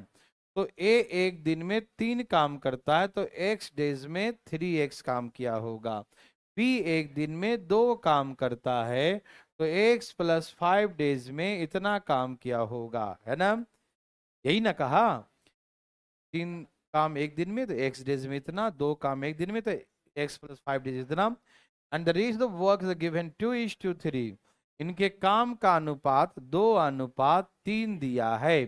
तो ए एक दिन में 3 काम करता है, तो x डेज में 3x काम किया होगा। बी एक दिन में 2 काम करता है, तो x प्लस 5 डेज में इतना काम किया होगा, है ना। यही ना कहा, 3 काम एक दिन में तो x डेज में इतना, 2 काम एक दिन में तो x प्लस 5 डेज इतना। And the ratio of work is given 2:3। इनके काम का अनुपात 2:3 दिया है।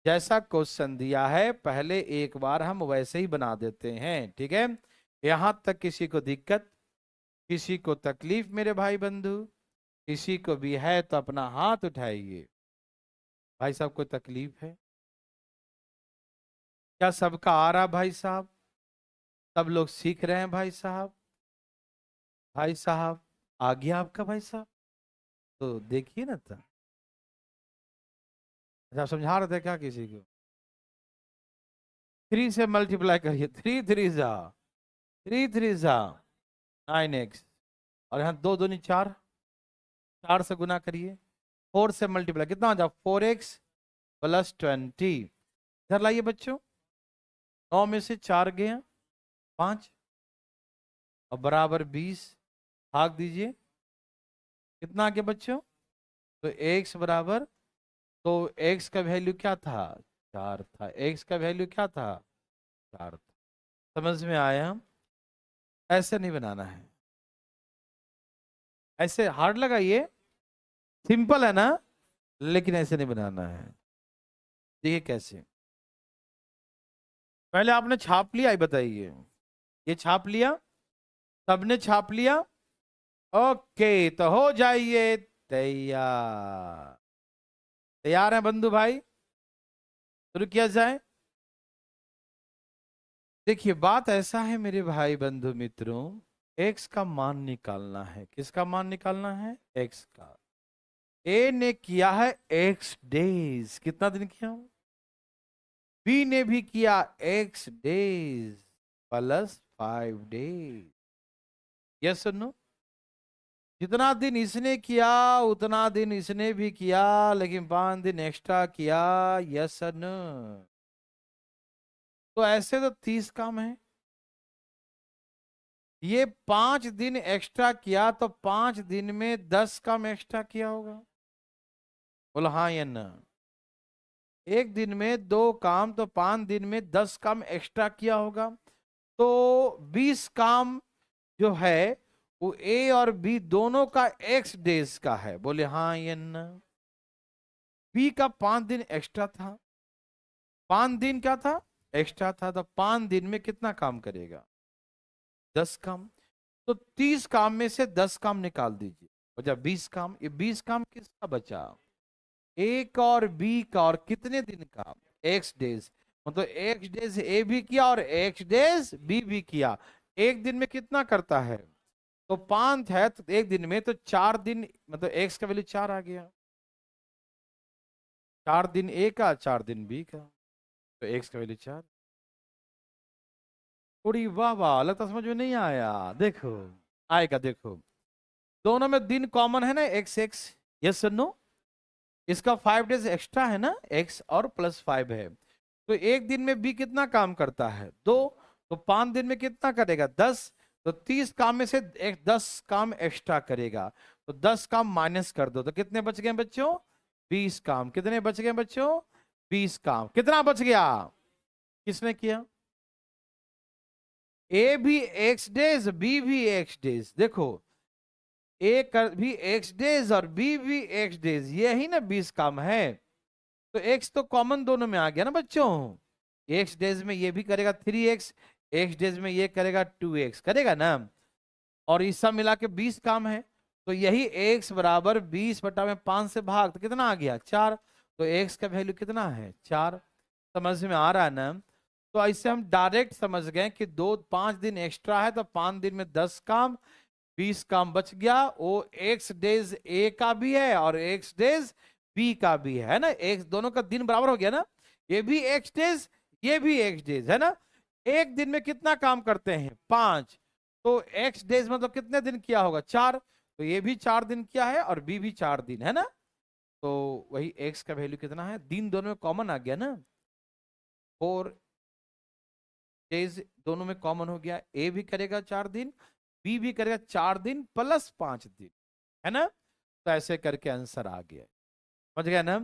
जैसा क्वेश्चन दिया है, पहले एक बार हम वैसे ही बना देते हैं, ठीक है। यहां तक किसी को दिक्कत, किसी को तकलीफ मेरे भाई बंधु? किसी को भी है तो अपना हाथ उठाइए। भाई साहब, कोई तकलीफ है क्या? सबका आ रहा भाई साहब? सब लोग सीख रहे हैं भाई साहब? भाई साहब, आ गया आपका भाई साहब? तो देखिए ना था। अच्छा, समझा रहे थे क्या किसी को? 3 से मल्टीप्लाई करिए, 3 3 जा 9x, और यहाँ 2 दूनी 4, 4 से गुना करिए। 4 से मल्टीप्लाई कितना हो जाए? 4x plus 20। इधर लाइए बच्चों, 9 में से 4 गए 5, और बराबर 20, भाग दीजिए। कितना आ गया बच्चों? तो x बराबर, तो x का वैल्यू क्या था? 4 था। x का वैल्यू क्या था? 4 था। समझ में आया? ऐसे नहीं बनाना है, ऐसे हार्ड लगाइए, सिंपल है ना, लेकिन ऐसे नहीं बनाना है। देखिए कैसे, पहले आपने छाप लिया, बताइए। ये छाप लिया, सबने छाप लिया, ओके, तो हो जाइए तैयार। तैयार है बंधु भाई? शुरू किया जाए। देखिए, बात ऐसा है मेरे भाई बंधु मित्रों, एक्स का मान निकालना है। किसका मान निकालना है? एक्स का। ए ने किया है एक्स डेज, कितना दिन किया? बी ने भी किया x days plus 5 days, yes no. जितना दिन इसने किया उतना दिन इसने भी किया, लेकिन 5 दिन एक्स्ट्रा किया, यस नो। तो ऐसे तो 30 काम है, ये 5 दिन एक्स्ट्रा किया, तो 5 दिन में 10 काम एक्स्ट्रा किया होगा। बोला हाँ या ना? एक दिन में 2 काम, तो 5 दिन में 10 काम एक्स्ट्रा किया होगा। तो 20 काम जो है वो ए और बी दोनों का एक्स डेज का है। बोले हाँ या ना? बी का 5 दिन एक्स्ट्रा था, 5 दिन क्या था? एक्स्ट्रा था, तो 5 दिन में कितना काम करेगा? 10 काम। तो 30 काम में से 10 काम निकाल दीजिए, हो जाए 20 काम। ये 20 काम किसका बचा? एक और बी का, और कितने दिन का? X days. मतलब एक्स डेज ए भी किया और एक्स डेज बी भी किया। एक दिन में कितना करता है? तो 5 है, तो एक दिन में तो 4 दिन, मतलब एक्स का वैल्यू 4 आ गया। 4 दिन ए का, 4 दिन बी का, तो एक्स का वैल्यू 4। थोड़ी वाह वाह, लगता समझ में नहीं आया। देखो, आएगा देखो। दोनों में दिन कॉमन है ना, एक्स एक्स, यस और नो। इसका 5 डेज एक्स्ट्रा है ना, एक्स और +5 है। तो एक दिन में बी कितना काम करता है, 2। तो 5 दिन में कितना करेगा, 10। तो 30 काम में से 10 काम एक्स्ट्रा करेगा। तो 10 काम माइनस कर दो, तो कितने बच गए बच्चों, 20 काम। कितने बच गए बच्चों, 20 काम। कितना बच गया, किसने किया, ए भी एक्स डेज, बी भी एक्स डेज। देखो ए भी एक्स डेज और बी भी एक्स डेज, ये ही ना 20 काम है। तो एक्स तो कॉमन दोनों में आ गया ना बच्चों। एक्स डेज में ये भी करेगा 3x, एक्स डेज में ये करेगा 2x, करेगा ना। और ये सब मिला के 20 काम है। तो यही x बराबर 20/5 से भाग, तो कितना आ गया, 4। तो x का वैल्यू कितना है, 4। समझ में आ रहा है ना। तो ऐसे हम डायरेक्ट समझ गए कि 5 दिन एक्स्ट्रा है, तो 5 दिन में 10 काम, 20 काम बच गया। वो एक्स डेज ए का भी है और एक्स डेज बी का भी है ना। एक्स दोनों का दिन बराबर हो गया ना, ये भी एक्स डेज, ये भी एक्स डेज है ना। एक दिन में कितना काम करते हैं, 5। तो एक्स डेज मतलब कितने दिन किया होगा, 4। तो ये भी 4 दिन किया है और बी भी 4 दिन है ना। तो वही एक्स का वैल्यू कितना है, दिन दोनों में कॉमन आ गया ना, 4 डेज दोनों में कॉमन हो गया। ए भी करेगा 4 दिन, बी भी करेगा 4 दिन +5 दिन, है ना। तो ऐसे करके आंसर आ गया, समझ गया ना।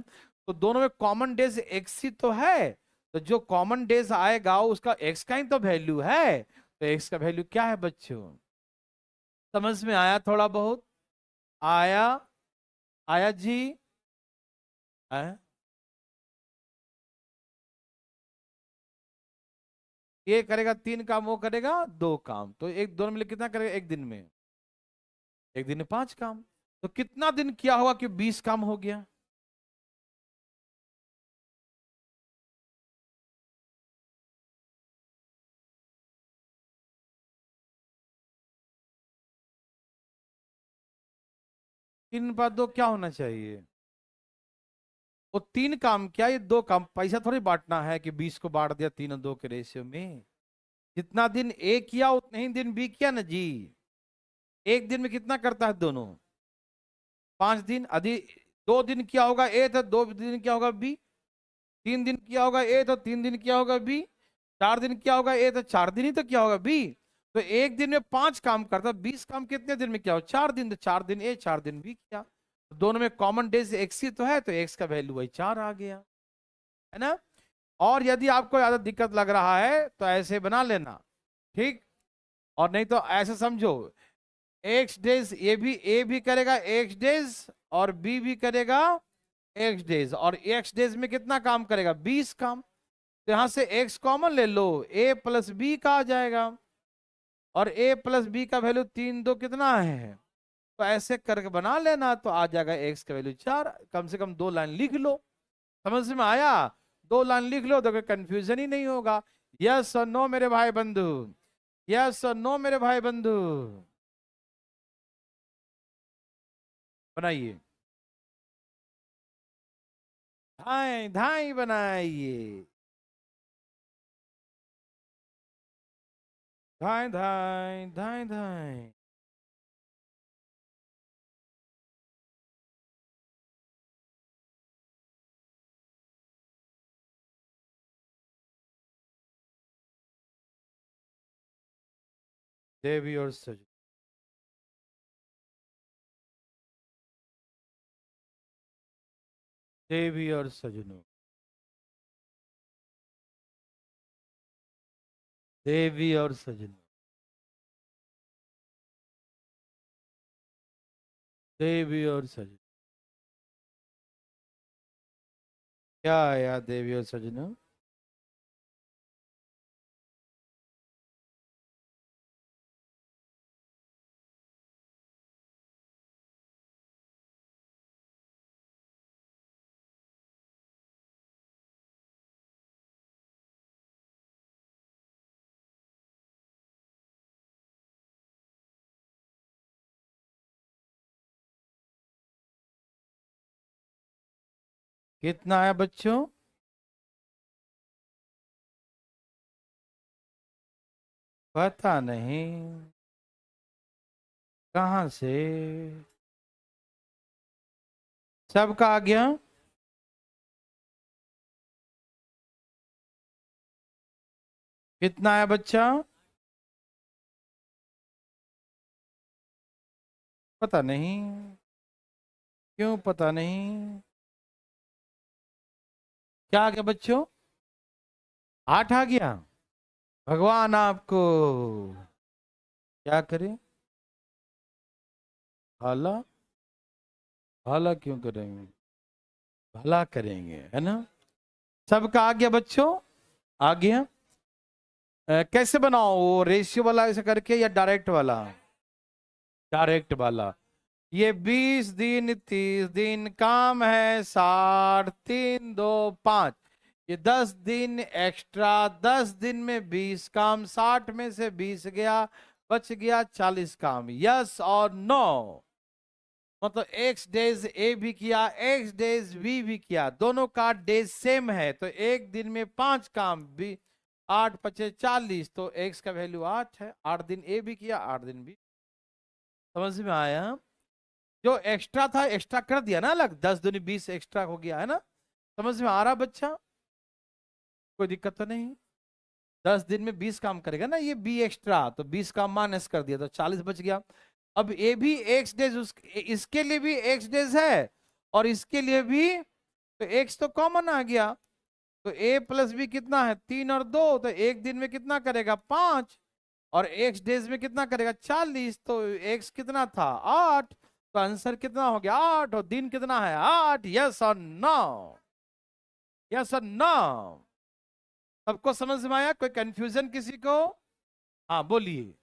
तो दोनों में कॉमन डेज एक्स ही तो है। तो जो कॉमन डेज आएगा उसका एक्स का ही तो वैल्यू है। तो एक्स का वैल्यू क्या है बच्चों, समझ में आया, थोड़ा बहुत आया, आया जी, आया? ये करेगा 3 काम, वो करेगा 2 काम। तो एक दोनों में कितना करेगा, एक दिन में, एक दिन में 5 काम। तो कितना दिन किया होगा कि 20 काम हो गया, 3/2 क्या होना चाहिए, वो 3 काम क्या, ये 2 काम। पैसा थोड़ी बांटना है कि 20 को बांट दिया 3 और 2 के रेशियो में। जितना दिन ए किया उतने ही दिन बी किया ना जी। एक दिन में कितना करता है दोनों, 5 दिन। यदि 2 दिन किया होगा ए तो 2 दिन किया होगा बी, 3 दिन किया होगा ए तो 3 दिन किया होगा बी, 4 दिन किया होगा ए तो 4 दिन ही तो किया होगा बी। तो एक दिन में 5 काम करता, 20 काम कितने दिन में किया हो, 4 दिन। तो 4 दिन ए 4 दिन बी किया। दोनों में कॉमन डेज एक्स ही तो है, तो एक्स का वैल्यू वही 4 आ गया, है ना। और यदि आपको ज्यादा दिक्कत लग रहा है तो ऐसे बना लेना, ठीक। और नहीं तो ऐसे समझो, एक्स डेज, ए भी करेगा एक्स डेज और बी भी करेगा एक्स डेज। और एक्स डेज में कितना काम करेगा, 20 काम। तो यहां से एक्स कॉमन ले लो, ए प्लस बी का आ जाएगा। और ए प्लस बी का वैल्यू 3 2 कितना है। तो ऐसे करके बना लेना, तो आ जाएगा एक्स का वैल्यू 4। कम से कम 2 लाइन लिख लो, समझ में आया। 2 लाइन लिख लो तो कोई कंफ्यूजन ही नहीं होगा। यस और नो मेरे भाई बंधु, यस और नो मेरे भाई बंधु, बनाइए, धाई धाई बनाइए, धाई धाई धाई धाई। देवी और सजन, देवी और सजनों, देवी और सजनों, देवी और सजनों। क्या आया देवी और सजनों, कितना आया बच्चों, पता नहीं। कहां से? सबका आ गया? कितना है बच्चा? पता नहीं। क्यों पता नहीं? क्या आ गया बच्चों? 8 आ गया? भगवान आपको क्या करे? भला? भला क्यों करेंगे? भला करेंगे, है ना? सबका आ गया बच्चों? आ गया। कैसे बनाओ, वो रेशियो वाला ऐसे करके या डायरेक्ट वाला? डायरेक्ट वाला। ये 20 दिन 30 दिन काम है, 60 3 2 5। ये 10 दिन एक्स्ट्रा, 10 दिन में 20 काम, 60 में से 20 गया, बच गया 40 काम। यस और नो? मतलब एक्स डेज ए भी किया, एक्स डेज बी भी किया, दोनों का डेज सेम है, तो एक दिन में 5 काम भी। 8 × 5 = 40, तो एक्स का वैल्यू 8 है। 8 दिन ए भी किया, 8 दिन भी। समझ में आया? जो एक्स्ट्रा था एक्स्ट्रा कर दिया ना अलग, 10 दूनी 20 एक्स्ट्रा हो गया, है ना? समझ में आ रहा बच्चा? कोई दिक्कत तो नहीं? 10 दिन में 20 काम करेगा ना, ये बी एक्स्ट्रा, तो 20 काम माइनस कर दिया तो 40 बच गया। अब ए भी एक्स डेज, इसके लिए भी एक्स डेज है और इसके लिए भी, तो एक्स तो कॉमन आ गया। तो ए प्लस बी कितना है? 3 और 2, तो एक दिन में कितना करेगा? 5। और एक्स डेज में कितना करेगा? 40। तो एक्स कितना था? 8। तो आंसर कितना हो गया? 8। और दिन कितना है? 8। यस और नो? यस और नो? सबको समझ में आया? कोई कंफ्यूजन किसी को? हाँ बोलिए।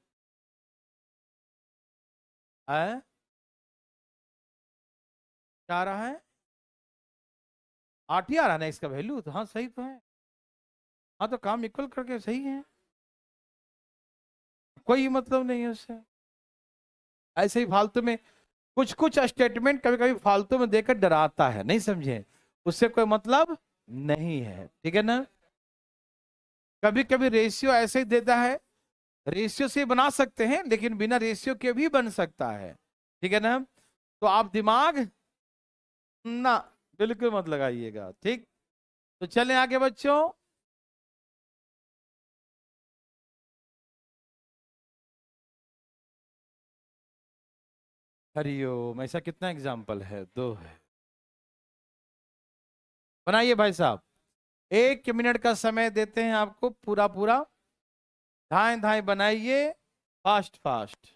है? क्या आ रहा है? 8 ही आ रहा है ना इसका वैल्यू, तो हाँ सही तो है। हाँ तो काम इक्वल करके सही है, कोई मतलब नहीं है उससे। ऐसे ही फालतू में कुछ कुछ स्टेटमेंट कभी कभी फालतू में देकर डराता है, नहीं समझे? उससे कोई मतलब नहीं है, ठीक है ना? कभी कभी रेशियो ऐसे ही देता है, रेशियो से बना सकते हैं लेकिन बिना रेशियो के भी बन सकता है, ठीक है ना? तो आप दिमाग ना बिल्कुल मत लगाइएगा, ठीक? तो चलें आगे बच्चों। हरिओम। ऐसा कितना एग्जाम्पल है? 2 है। बनाइए भाई साहब। 1 मिनट का समय देते हैं आपको, पूरा पूरा धाए धाए बनाइए, फास्ट फास्ट।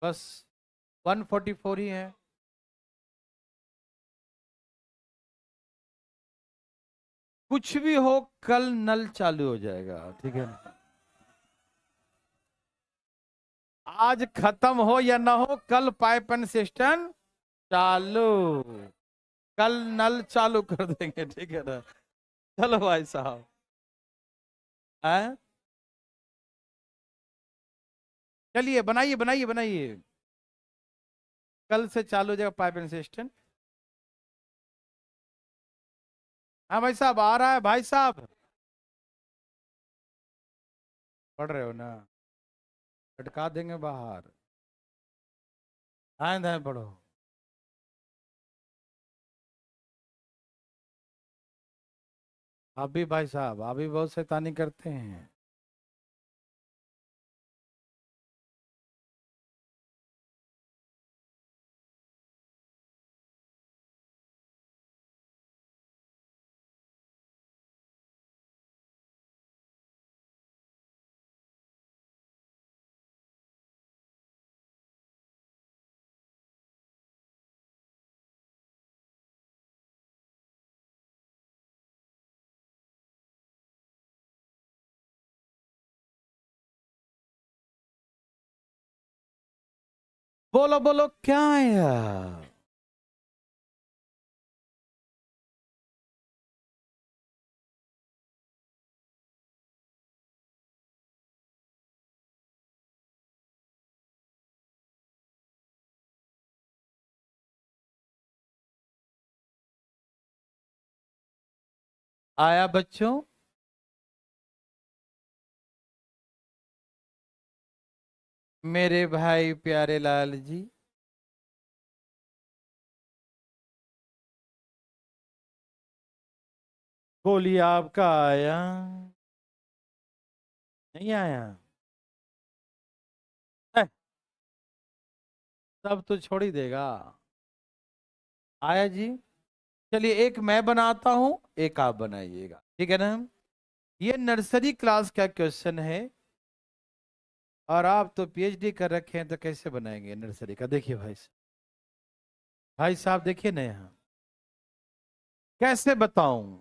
बस 144 ही है। कुछ भी हो, कल नल चालू हो जाएगा, ठीक है ना? आज खत्म हो या ना हो, कल पाइप एंड सिस्टम चालू। कल नल चालू कर देंगे, ठीक है ना? चलो भाई साहब। हैं? चलिए बनाइए बनाइए बनाइए। कल से चालू हो जाएगा पाइप एंड सिस्टम। हाँ भाई साहब, आ रहा है भाई साहब। पढ़ रहे हो ना? अटका देंगे बाहर। आए धाए पढ़ो। आप भी भाई साहब, आप भी बहुत शैतानी करते हैं। बोलो बोलो, क्या है यार? आया बच्चों? मेरे भाई प्यारे लाल जी, बोलिए आपका आया? नहीं आया? है, सब तो छोड़ ही देगा। आया जी? चलिए एक मैं बनाता हूं, एक आप बनाइएगा, ठीक है ना? ये नर्सरी क्लास का क्वेश्चन है, और आप तो पीएचडी कर रखे हैं, तो कैसे बनाएंगे नर्सरी का? देखिए भाई साहब देखिए ना यहाँ, कैसे बताऊं?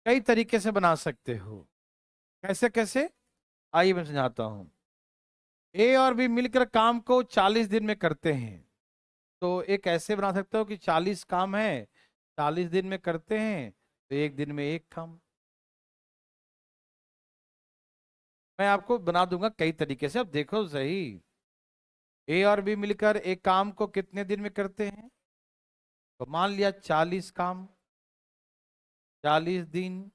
कई तरीके से बना सकते हो। कैसे कैसे? आइए मैं समझाता हूँ। ए और बी मिलकर काम को 40 दिन में करते हैं, तो एक ऐसे बना सकते हो कि 40 काम है, 40 दिन में करते हैं, तो एक दिन में एक काम। मैं आपको बना दूंगा कई तरीके से, अब देखो सही। ए और बी मिलकर एक काम को कितने दिन में करते हैं? तो मान लिया 40 काम, 40 दिन,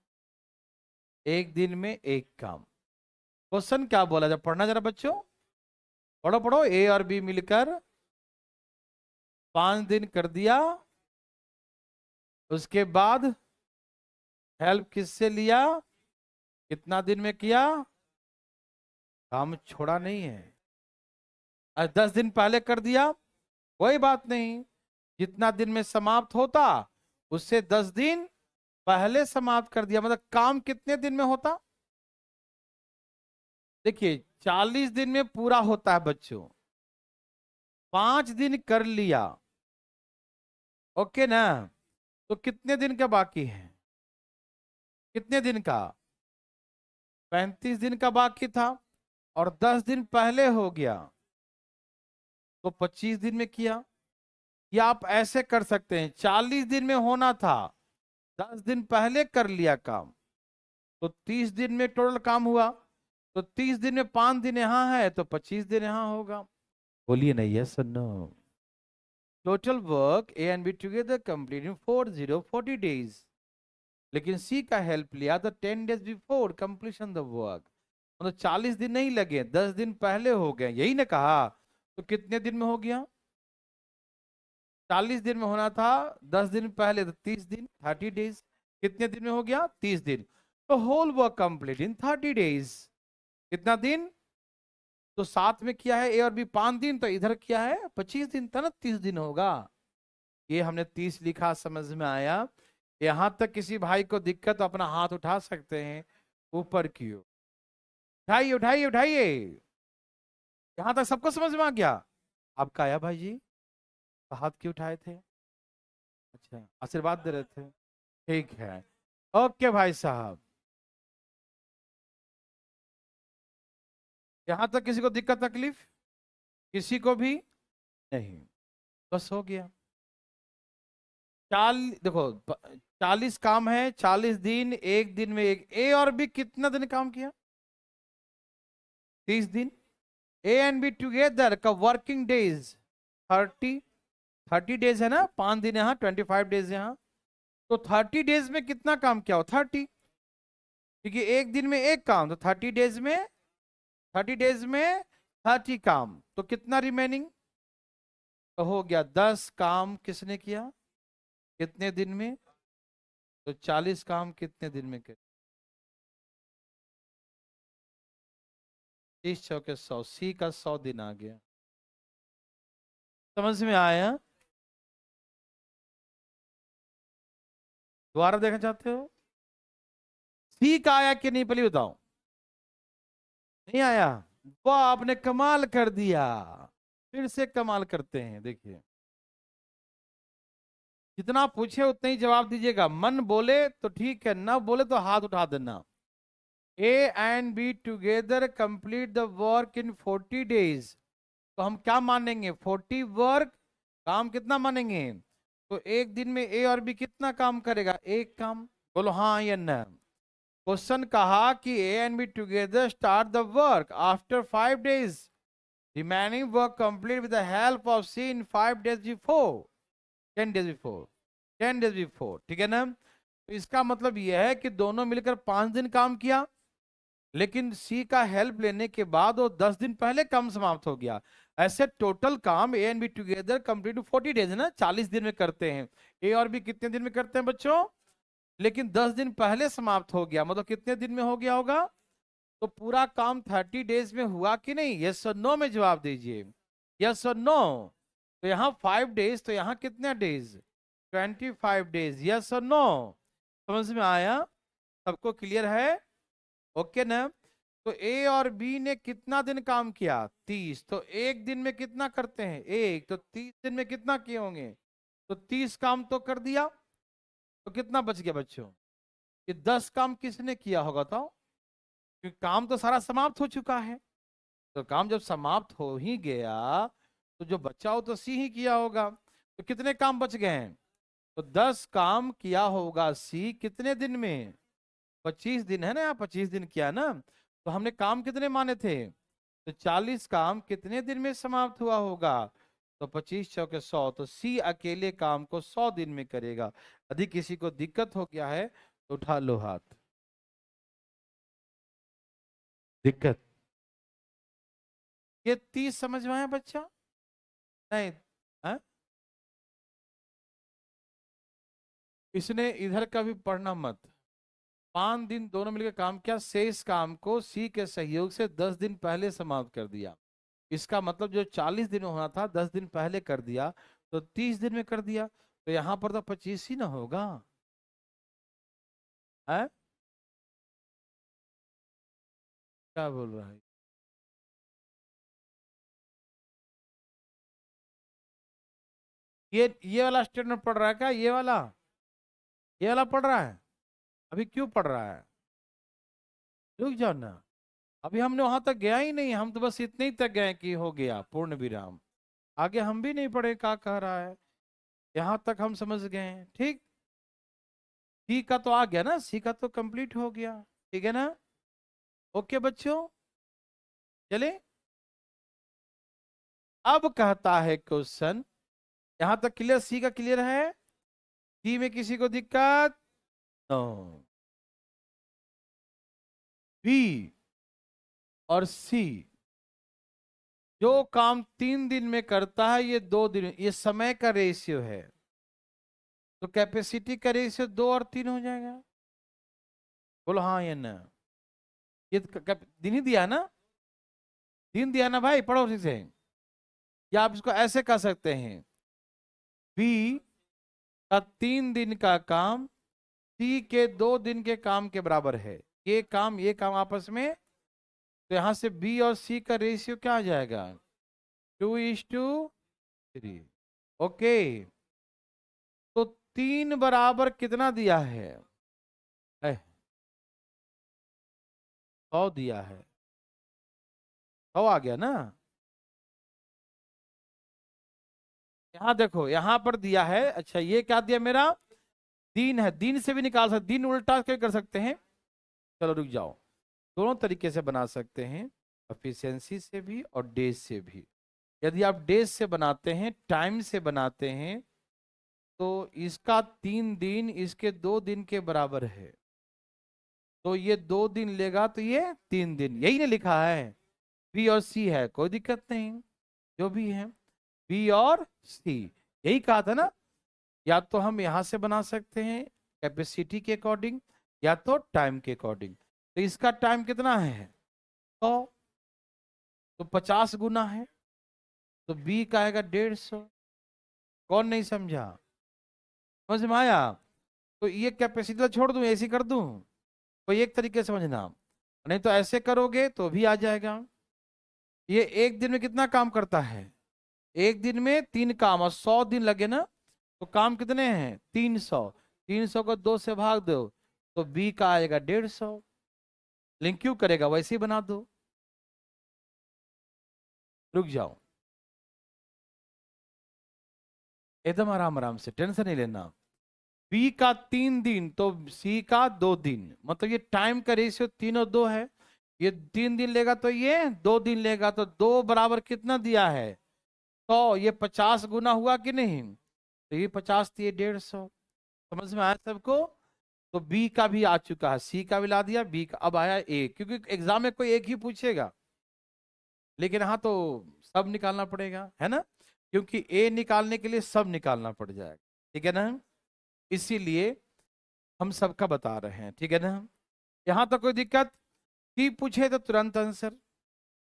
एक दिन में एक काम। क्वेश्चन क्या बोला, जब पढ़ना जरा बच्चों, पढ़ो पढ़ो। ए और बी मिलकर 5 दिन कर दिया, उसके बाद हेल्प किससे लिया, कितना दिन में किया? काम छोड़ा नहीं है। 10 दिन पहले कर दिया, कोई बात नहीं, जितना दिन में समाप्त होता उससे 10 दिन पहले समाप्त कर दिया, मतलब काम कितने दिन में होता? देखिए 40 दिन में पूरा होता है बच्चों, 5 दिन कर लिया, ओके ना? तो कितने दिन का बाकी है? कितने दिन का? 35 दिन का बाकी था, और 10 दिन पहले हो गया, तो 25 दिन में किया। या आप ऐसे कर सकते हैं, 40 दिन में होना था, 10 दिन पहले कर लिया काम, तो 30 दिन में टोटल काम हुआ। तो 30 दिन में 5 दिन यहाँ है, तो 25 दिन यहाँ होगा। बोलिए नहीं, yes no? Total work A and B together complete in 40 days, लेकिन सी का हेल्प लिया तो 10 days before completion the work, मतलब 40 दिन नहीं लगे, 10 दिन पहले हो गए, यही ना कहा? तो कितने दिन में हो गया? 40 दिन में होना था, 10 दिन पहले, तो 30 दिन, 30 डेज। कितने दिन में हो गया? 30 दिन। तो whole work complete in 30 days. कितना दिन? तो साथ में किया है ए और बी 5 दिन, तो इधर किया है 25 दिन, था ना? 30 दिन होगा। ये हमने 30 लिखा, समझ में आया? यहां तक किसी भाई को दिक्कत तो अपना हाथ उठा सकते हैं ऊपर की ओर। उठाइए उठाइए उठाइए। यहां तक सबको समझ में आ गया? आपका आया भाई जी? तो हाथ क्यों उठाए थे? अच्छा, आशीर्वाद दे रहे थे, ठीक है। ओके भाई साहब, यहां तक किसी को दिक्कत तकलीफ? किसी को भी नहीं? बस हो गया। देखो 40 काम है, 40 दिन, एक दिन में एक। ए और बी कितना दिन काम किया? 30 दिन। ए एंड बी टुगेदर का वर्किंग डेज 30, 30 डेज है ना? 5 दिन यहाँ, 25 डेज यहाँ, तो 30 डेज में कितना काम किया हो? 30, क्योंकि एक दिन में एक काम, तो 30 डेज में, 30 डेज में 30 काम, तो कितना रिमेनिंग? तो हो गया 10 काम किसने किया, कितने दिन में? तो 40 काम कितने दिन में? 30 चौके 100, सी का 100 दिन आ गया। समझ में आया? दोबारा देखना चाहते हो? सी का आया कि नहीं, पहले बताओ। नहीं आया? वाह, आपने कमाल कर दिया। फिर से कमाल करते हैं, देखिए जितना पूछे उतना ही जवाब दीजिएगा, मन बोले तो ठीक है, ना बोले तो हाथ उठा देना। ए and B together complete the work in 40 days, तो हम क्या मानेंगे? 40 वर्क, काम कितना मानेंगे? तो एक दिन में ए और बी कितना काम करेगा? एक काम। बोलो हाँ या ना? क्वेश्चन कहा कि A and B together start the work after 5 days, remaining work complete with the help of C in 5 days before, 10 days before. 10 days before, ठीक है ना। तो इसका मतलब यह है कि दोनों मिलकर 5 दिन काम किया, लेकिन सी का हेल्प लेने के बाद वो 10 दिन पहले काम समाप्त हो गया। ऐसे टोटल काम ए and B together complete 40 days है ना, 40 दिन में करते हैं। ए और बी कितने दिन में करते हैं बच्चों? लेकिन 10 दिन पहले समाप्त हो गया, मतलब कितने दिन में हो गया होगा? तो पूरा काम 30 डेज में हुआ कि नहीं? यस और नो में जवाब दीजिए, यस और नो। तो यहाँ 5 डेज, तो यहाँ कितने डेज? 25 डेज, यस और नो। समझ में आया? सबको क्लियर है? ओके ना। तो ए और बी ने कितना दिन काम किया? 30। तो एक दिन में कितना करते हैं? एक। तो 30 दिन में कितना किए होंगे? तो 30 काम तो कर दिया। तो कितना बच गया बच्चों? ये 10 काम किसने किया होगा तो? क्योंकि काम तो सारा समाप्त हो चुका है। तो काम जब समाप्त हो ही गया तो जो बचा हो तो सी ही किया होगा। तो कितने काम बच गए हैं? तो 10 काम किया होगा सी कितने दिन में? 25 दिन है ना, यहाँ 25 दिन किया ना। तो हमने काम कितने माने थे? तो 40 काम कितने दिन में समाप्त हुआ होगा? तो 25 चौके 100। तो सी अकेले काम को 100 दिन में करेगा। यदि किसी को दिक्कत हो गया है तो उठा लो हाथ। दिक्कत? ये 30 समझ में आया बच्चा? नहीं है? इसने इधर का भी पढ़ना मत। 5 दिन दोनों मिलकर काम किया, शेष काम को सी के सहयोग से 10 दिन पहले समाप्त कर दिया। इसका मतलब जो 40 दिन होना था 10 दिन पहले कर दिया, तो 30 दिन में कर दिया। तो यहाँ पर तो 25 ही ना होगा है? क्या बोल रहा है? ये वाला स्टेटमेंट पढ़ रहा है क्या? ये वाला पढ़ रहा है? अभी क्यों पढ़ रहा है? रुक जाओ ना, अभी हमने वहां तक गया ही नहीं। हम तो बस इतने ही तक गए कि हो गया पूर्ण विराम। आगे हम भी नहीं पढ़े क्या कह रहा है। यहाँ तक हम समझ गए हैं, ठीक। सी का तो आ गया ना, सी का तो कंप्लीट हो गया, ठीक है ना। ओके बच्चों, चले। अब कहता है क्वेश्चन, यहां तक क्लियर? सी का क्लियर है? सी में किसी को दिक्कत? नो। बी और सी जो काम 3 दिन में करता है ये 2 दिन, ये समय का रेशियो है। तो कैपेसिटी का रेशियो 2 और 3 हो जाएगा। बोलो हाँ या ना। ये तो दिन ही दिया ना, दिन दिया ना भाई, पढ़ो ठीक से। या आप इसको ऐसे कह सकते हैं, बी का 3 दिन का काम सी के 2 दिन के काम के बराबर है। ये काम आपस में। तो यहां से बी और सी का रेशियो क्या आ जाएगा? 2:3। ओके। तो 3 बराबर कितना दिया है? 100 दिया है। 100 आ गया ना। यहाँ देखो, यहाँ पर दिया है। अच्छा ये क्या दिया मेरा? दिन है, दिन से भी निकाल सकते, दिन उल्टा क्या कर सकते हैं। चलो रुक जाओ, दोनों तरीके से बना सकते हैं, एफिशिएंसी से भी और डेज से भी। यदि आप डेज से बनाते हैं, टाइम से बनाते हैं, तो इसका 3 दिन इसके 2 दिन के बराबर है। तो ये 2 दिन लेगा तो ये 3 दिन, यही ने लिखा है। बी और सी है, कोई दिक्कत नहीं, जो भी है बी और सी, यही कहा था ना। या तो हम यहां से बना सकते हैं कैपेसिटी के अकॉर्डिंग, या तो टाइम के अकॉर्डिंग। तो इसका टाइम कितना है? 100। तो 50 गुना है, तो बी का आएगा 150। कौन नहीं समझा? समझ में आया? तो ये कैपेसिटी तो छोड़ दूं, ऐसी कर दूं? कोई एक तरीके से समझना, नहीं तो ऐसे करोगे तो भी आ जाएगा। ये एक दिन में कितना काम करता है? एक दिन में 3 काम, और 100 दिन लगे ना, तो काम कितने हैं? 300। 300 को 2 से भाग दो, तो बी का आएगा 150। लिंक क्यों करेगा, वैसे ही बना दो। रुक जाओ, एकदम आराम आराम से, टेंशन नहीं लेना। बी का 3 दिन तो सी का 2 दिन, मतलब ये टाइम का रेशियो 3 और 2 है। ये 3 दिन लेगा तो ये 2 दिन लेगा, तो 2 बराबर कितना दिया है? 100। ये 50 गुना हुआ कि नहीं? तो ये 50 थी, 150। समझ में आया सबको? तो बी का भी आ चुका है, सी का भी ला दिया, बी का अब आया ए, क्योंकि एग्जाम में कोई एक ही पूछेगा, लेकिन हाँ तो सब निकालना पड़ेगा, है ना, क्योंकि ए निकालने के लिए सब निकालना पड़ जाएगा, ठीक है ना, इसीलिए हम सबका बता रहे हैं, ठीक है ना। यहां तक कोई दिक्कत? बी पूछे तो तुरंत आंसर,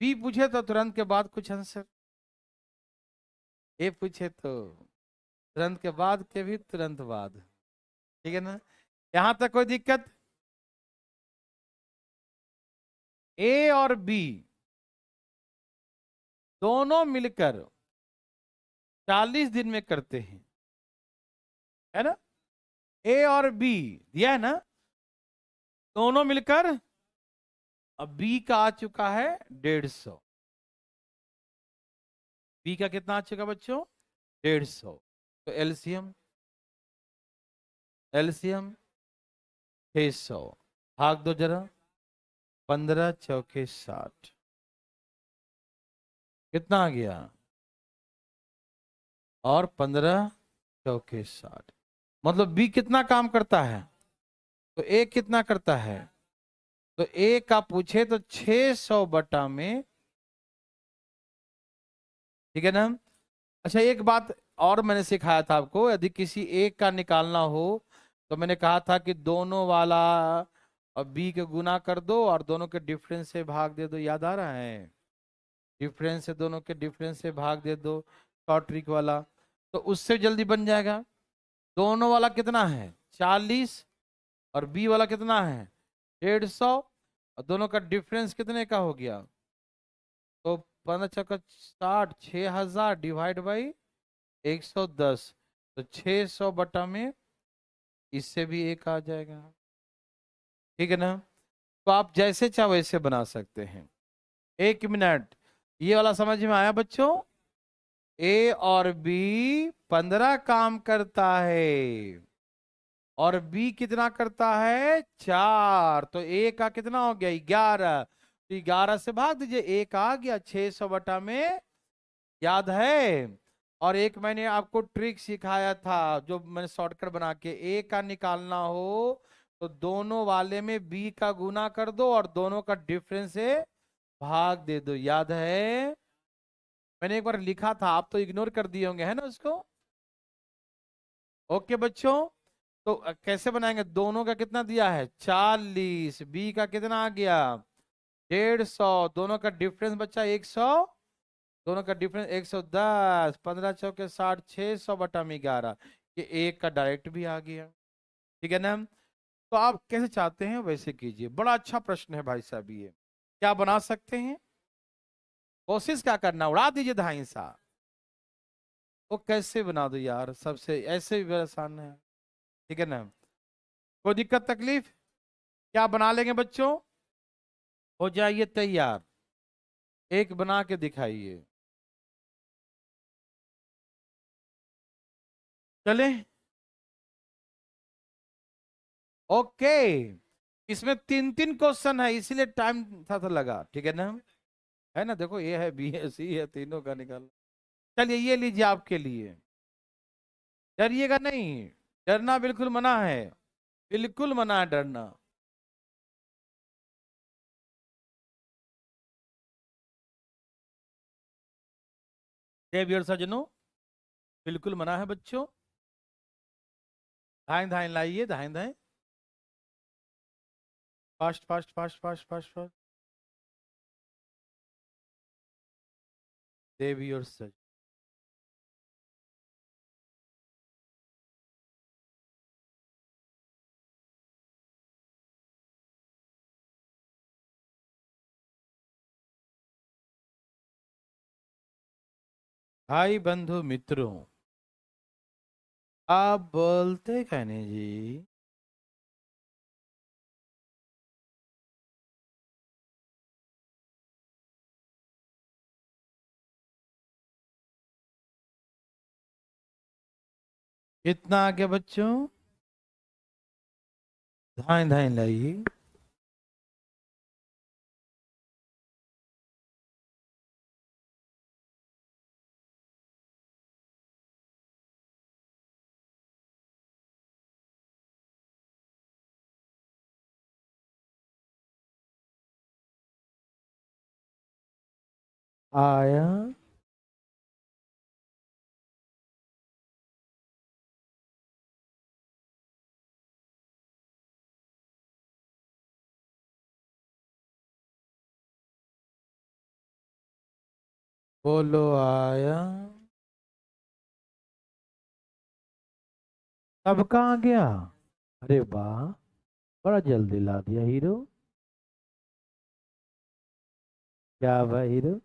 बी पूछे तो तुरंत के बाद कुछ आंसर, ए पूछे तो तुरंत के बाद के भी तुरंत बाद, ठीक है ना। यहां तक कोई दिक्कत? ए और बी दोनों मिलकर 40 दिन में करते हैं, है ना, ए और बी दिया है ना, दोनों मिलकर, अब बी का आ चुका है 150, बी का कितना आ चुका बच्चों? 150, तो एलसीएम, एलसीएम 600, भाग दो जरा, 15 चौके 60, कितना आ गया? और 15 चौके 60, मतलब बी कितना काम करता है, तो ए कितना करता है, तो ए का पूछे तो 600 बटा में, ठीक है ना। अच्छा एक बात और मैंने सिखाया था आपको, यदि किसी एक का निकालना हो तो मैंने कहा था कि दोनों वाला और बी के गुना कर दो और दोनों के डिफरेंस से भाग दे दो, याद आ रहा है, डिफरेंस से, दोनों के डिफरेंस से भाग दे दो, शॉर्ट ट्रिक वाला, तो उससे जल्दी बन जाएगा। दोनों वाला कितना है 40 और बी वाला कितना है 150, और दोनों का डिफरेंस कितने का हो गया, तो 15 × 6000 डिवाइड बाई 110, तो 600 बटा में इससे भी एक आ जाएगा, ठीक है ना। तो आप जैसे चाहो वैसे बना सकते हैं। एक मिनट, ये वाला समझ में आया बच्चों? ए और बी 15 काम करता है और बी कितना करता है 4, तो ए का कितना हो गया 11, तो 11 से भाग दीजिए, एक आ गया 600 बटा में, याद है। और एक मैंने आपको ट्रिक सिखाया था जो मैंने शॉर्टकट बना के, ए का निकालना हो तो दोनों वाले में बी का गुना कर दो और दोनों का डिफरेंस से भाग दे दो, याद है, मैंने एक बार लिखा था, आप तो इग्नोर कर दिए होंगे, है ना उसको। ओके बच्चों, तो कैसे बनाएंगे, दोनों का कितना दिया है 40, बी का कितना आ गया 150, दोनों का डिफरेंस बचा 100, दोनों का डिफरेंस 110, 15 चौके 60, 600 बटा में 11, ये एक का डायरेक्ट भी आ गया, ठीक है ना। तो आप कैसे चाहते हैं वैसे कीजिए, बड़ा अच्छा प्रश्न है भाई साहब, ये क्या बना सकते हैं, कोशिश क्या करना, उड़ा दीजिए धाइंसा, वो कैसे बना दो यार, सबसे ऐसे भी आसान है, ठीक है ना, कोई दिक्कत तकलीफ, क्या बना लेंगे बच्चों, हो जाइए तैयार, एक बना के दिखाइए, चले, ओके, इसमें 3 3 क्वेश्चन है इसीलिए टाइम था लगा, ठीक है ना, है ना, देखो ए है बी है सी है, तीनों का निकाल, चलिए ये लीजिए आपके लिए, डरिएगा नहीं, डरना बिल्कुल मना है, बिल्कुल मना है डरना, देवियर सजनों, बिल्कुल मना है बच्चों, धाएं धाएं लाइए, धाएं धाएं, fast fast fast fast fast fast, देवियर सज, भाई बंधु मित्रों, आप बोलते कहने जी, कितना आ गया बच्चों, धाएं धाएं लाइए, आया, बोलो आया, अब कहाँ गया? अरे वाह, बड़ा जल्दी ला दिया हीरो। क्या भाई हीरो?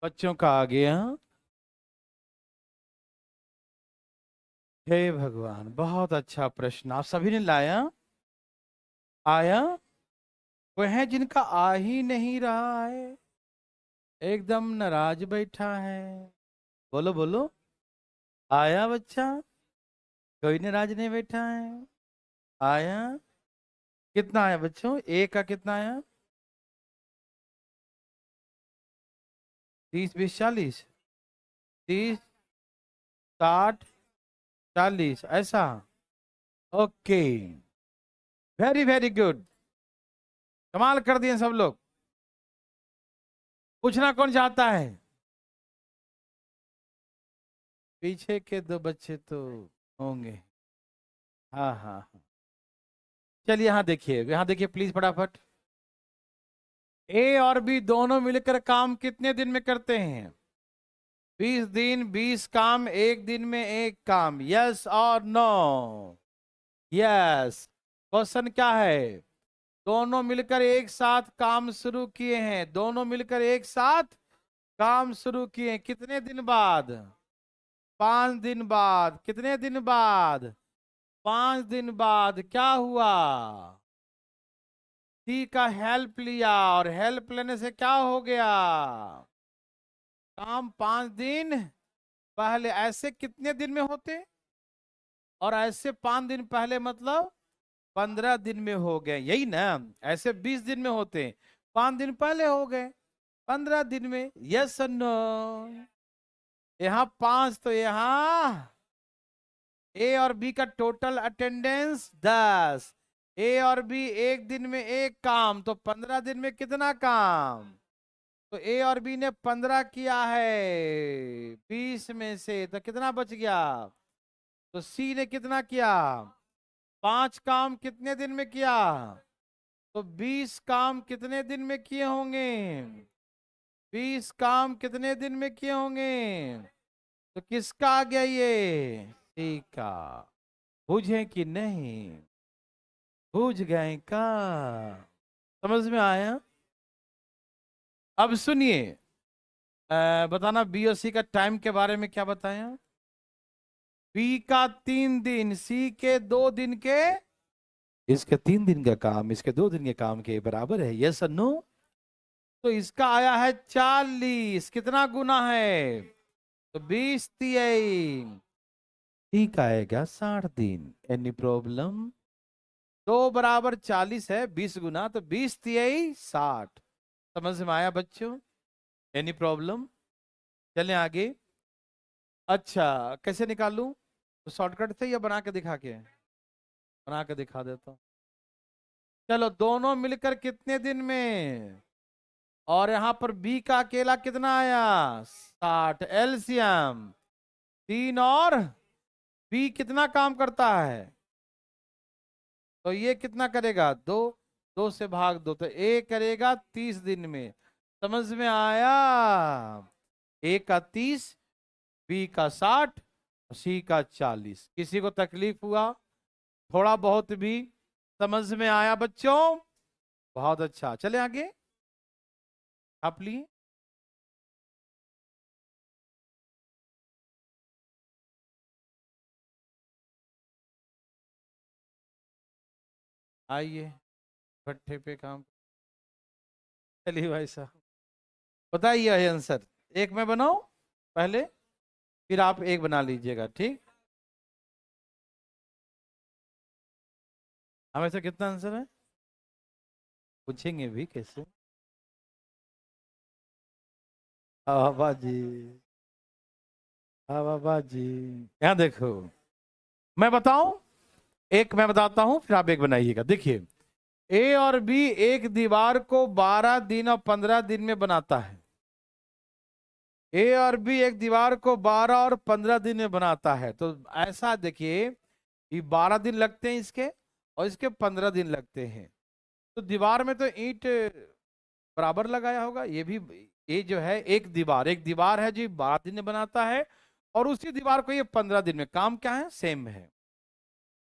बच्चों का आ गया। हे भगवान, बहुत अच्छा प्रश्न आप सभी ने लाया। आया, वह है जिनका आ ही नहीं रहा है, एकदम नाराज बैठा है। बोलो बोलो, आया बच्चा? कोई नाराज नहीं बैठा है। आया? कितना आया बच्चों? ए का कितना आया? 30 20 40, 30 60 40 ऐसा। ओके, वेरी वेरी गुड, कमाल कर दिए सब लोग। पूछना कौन चाहता है? पीछे के दो बच्चे तो होंगे। हाँ हाँ हाँ, चलिए यहाँ देखिए प्लीज फटाफट। ए और बी दोनों मिलकर काम कितने दिन में करते हैं? 20 दिन, 20 काम, एक दिन में एक काम। यस और नो? यस। क्वेश्चन क्या है? दोनों मिलकर एक साथ काम शुरू किए हैं, दोनों मिलकर एक साथ काम शुरू किए हैं। कितने दिन बाद? 5 दिन बाद। कितने दिन बाद? 5 दिन बाद। क्या हुआ? सी का हेल्प लिया, और हेल्प लेने से क्या हो गया? काम 5 दिन पहले। ऐसे कितने दिन में होते? और ऐसे 5 दिन पहले मतलब 15 दिन में हो गए, यही ना। ऐसे 20 दिन में होते हैं, 5 दिन पहले हो गए 15 दिन में। यस और नो? यहाँ 5 तो यहाँ ए और बी का टोटल अटेंडेंस 10। ए और बी एक दिन में एक काम, तो 15 दिन में कितना काम? तो ए और बी ने 15 किया है 20 में से, तो कितना बच गया? तो सी ने कितना किया? 5 काम कितने दिन में किया? तो 20 काम कितने दिन में किए होंगे? 20 काम कितने दिन में किए होंगे? तो किसका आ गया ये? सी का। बुझे कि नहीं? बुझ गए का? समझ में आया? अब सुनिए, बताना बी और सी का टाइम के बारे में क्या बताया। बी का 3 दिन, सी के 2 दिन के, इसके 3 दिन का काम इसके 2 दिन के काम के बराबर है। यस और नो? तो इसका आया है 40। कितना गुना है? तो 20 3 ठीक आएगा 60 दिन। Any problem? 2 बराबर 40 है, 20 गुना, तो 20 3 60। समझ में आया बच्चों? Any problem? चलें आगे। अच्छा, कैसे निकालूं? तो शॉर्टकट से या बना के दिखा के? बना के दिखा देता हूं। चलो, दोनों मिलकर कितने दिन में? और यहां पर बी का अकेला कितना आया? 60। एलसीएम 3 और बी कितना काम करता है? तो ये कितना करेगा? 2। 2 से भाग दो, तो ए करेगा 30 दिन में। समझ में आया? ए का 30, बी का 60, सी का 40। किसी को तकलीफ हुआ? थोड़ा बहुत भी समझ में आया बच्चों? बहुत अच्छा, चले आगे। आप लिए आइए भट्ठे पे काम। चलिए भाई साहब, बताइए आंसर। एक मैं बनाऊं पहले, फिर आप एक बना लीजिएगा, ठीक? हमें से कितना आंसर है पूछेंगे भी कैसे? हाँ बाबा जी, हाँ बाबा जी। यहाँ देखो, मैं बताऊं, एक मैं बताता हूं, फिर आप एक बनाइएगा। देखिए, ए और बी एक दीवार को 12 दिन और 15 दिन में बनाता है। ए और बी एक दीवार को 12 और 15 दिन में बनाता है। तो ऐसा देखिए, ये 12 दिन लगते हैं इसके, और इसके 15 दिन लगते हैं। तो दीवार में तो ईंट बराबर लगाया होगा। ये भी, ये जो है एक दीवार है जो 12 दिन में बनाता है, और उसी दीवार को ये 15 दिन में। काम क्या है? सेम है।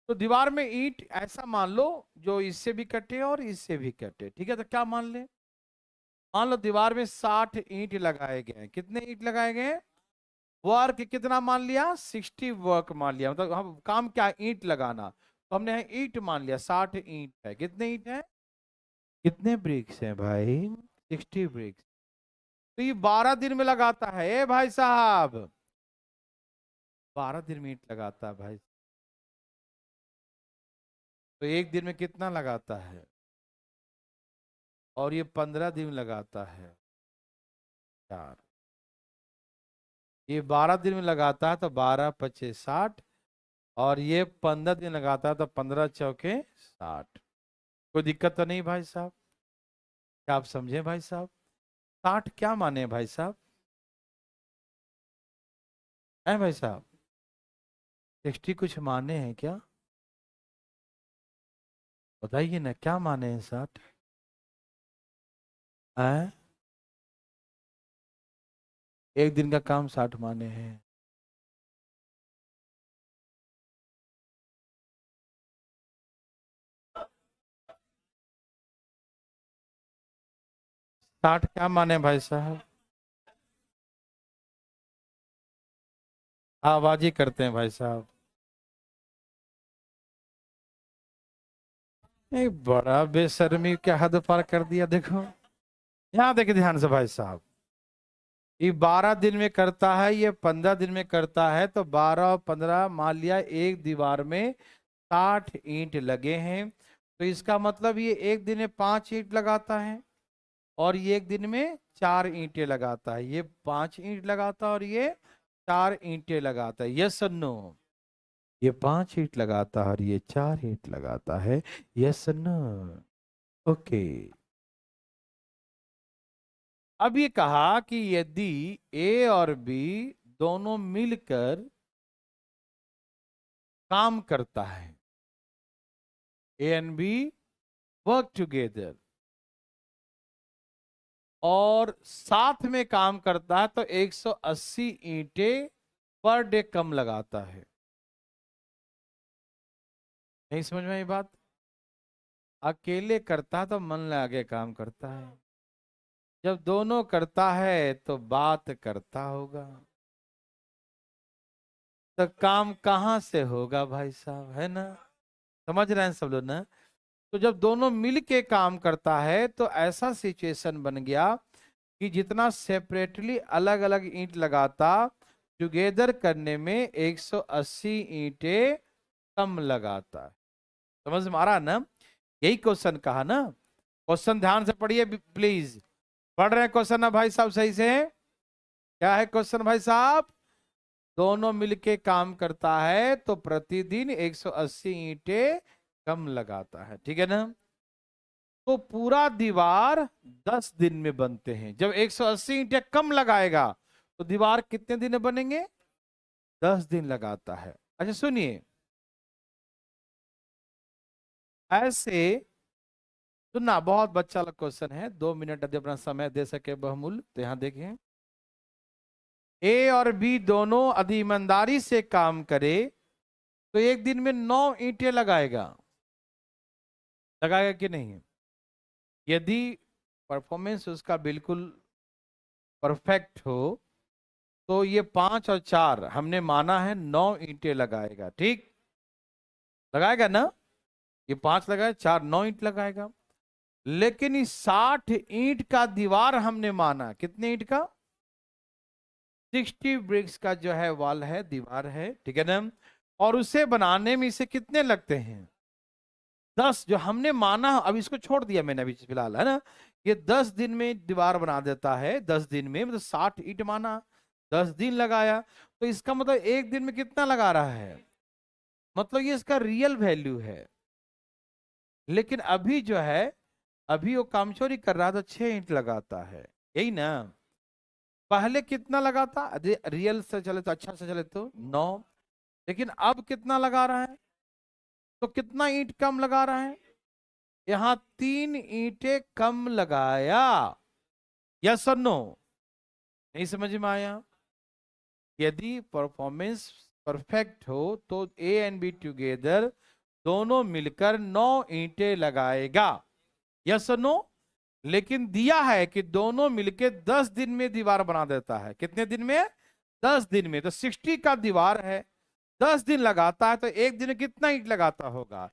तो दीवार में ईंट ऐसा मान लो जो इससे भी कटे और इससे भी कटे, ठीक है? तो क्या मान ले? मान लो दीवार में 60 ईंट लगाए गए हैं। कितने ईंट लगाए गए हैं? वर्क कितना मान लिया? 60 वर्क मान लिया। मतलब हम काम क्या है? ईंट लगाना। तो हमने ईंट मान लिया, 60 ईंट है। कितने ईंट है? कितने ब्रिक्स हैं भाई? 60 ब्रिक्स। तो ये 12 दिन में लगाता है। ए भाई साहब, 12 दिन में ईंट लगाता है भाई। तो एक दिन में कितना लगाता है? और ये 15 दिन लगाता है यार। ये 12 दिन में लगाता है, तो 12 पचे 60, और ये 15 दिन लगाता है, तो 15 चौके 60। कोई दिक्कत तो नहीं भाई साहब? क्या आप समझे भाई साहब? 60 क्या माने भाई साहब? है भाई साहब? 60 कुछ माने हैं क्या? बताइए ना, क्या माने हैं 60? है? एक दिन का काम 60 माने हैं। 60 क्या माने भाई साहब? आवाज ही करते हैं भाई साहब। एक बड़ा बेशर्मी क्या हद पार कर दिया। देखो, यहाँ देखिए ध्यान से भाई साहब, ये 12 दिन में करता है, ये 15 दिन में करता है। तो 12 और 15 मान लिया एक दीवार में 60 ईंट लगे हैं, तो इसका मतलब ये एक दिन में 5 ईंट लगाता है और ये एक दिन में 4 ईंटें लगाता है। ये 5 ईंट लगाता है और ये 4 ईंटें लगाता है। यस और नो? ये 5 ईंट लगाता है और ये 4 ईंट लगाता है। यस और नो? ओके। अब ये कहा कि यदि ए और बी दोनों मिलकर काम करता है, A and B work together, और साथ में काम करता है, तो 180 ईंटें पर डे कम लगाता है। नहीं समझ में ये बात? अकेले करता है तो मन लगा के काम करता है, जब दोनों करता है तो बात करता होगा, तो काम कहां से होगा भाई साहब, है ना? समझ रहे हैं सब लोग ना? तो जब दोनों मिल के काम करता है तो ऐसा सिचुएशन बन गया कि जितना सेपरेटली अलग अलग ईंट लगाता, टुगेदर करने में 180 ईंटें कम लगाता है। समझ में आ रहा ना? यही क्वेश्चन कहा ना। क्वेश्चन ध्यान से पढ़िए प्लीज। पढ़ रहे हैं क्वेश्चन ना भाई साहब सही से? क्या है क्वेश्चन भाई साहब? दोनों मिलके काम करता है तो प्रतिदिन 180 ईंटें कम लगाता है, ठीक है ना? तो पूरा दीवार 10 दिन में बनते हैं। जब 180 ईंटें कम लगाएगा तो दीवार कितने दिन में बनेंगे? 10 दिन लगाता है। अच्छा सुनिए, ऐसे सुनना, बहुत बच्चा वाला क्वेश्चन है, 2 मिनट यदि अपना समय दे सके बहुमूल्य तो यहां देखें। ए और बी दोनों यदि ईमानदारी से काम करे तो एक दिन में 9 ईंटें लगाएगा। लगाएगा कि नहीं? यदि परफॉर्मेंस उसका बिल्कुल परफेक्ट हो तो ये 5 और 4 हमने माना है 9 ईंटें लगाएगा। ठीक लगाएगा ना? ये 5 लगाएगा, 4 9 ईंट लगाएगा। लेकिन इस 60 ईंट का दीवार हमने माना, कितने ईंट का? 60 ब्रिक्स का जो है वॉल है, दीवार है, ठीक है ना? और उसे बनाने में इसे कितने लगते हैं? 10 जो हमने माना, अब इसको छोड़ दिया मैंने अभी फिलहाल, है ना? ये 10 दिन में दीवार बना देता है, 10 दिन में, मतलब 60 ईंट माना, 10 दिन लगाया, तो इसका मतलब एक दिन में कितना लगा रहा है? मतलब ये इसका रियल वैल्यू है। लेकिन अभी जो है, अभी वो कामचोरी कर रहा था, 6 ईंट लगाता है, यही ना? पहले कितना लगाता? रियल से चले तो, अच्छा से चले तो 9, लेकिन अब कितना लगा रहा है? तो कितना ईंट कम लगा रहा है? यहां 3 ईंटें कम लगाया। यस और नो? नहीं समझ में आया? यदि परफॉर्मेंस परफेक्ट हो तो ए एंड बी टुगेदर दोनों मिलकर 9 ईंटें लगाएगा। यस और नो? लेकिन दिया है कि दोनों मिलकर 10 दिन में दीवार बना देता है। कितने दिन में? 10 दिन में। तो 60 का दीवार है, 10 दिन लगाता है, तो एक दिन में कितना ईंट लगाता होगा?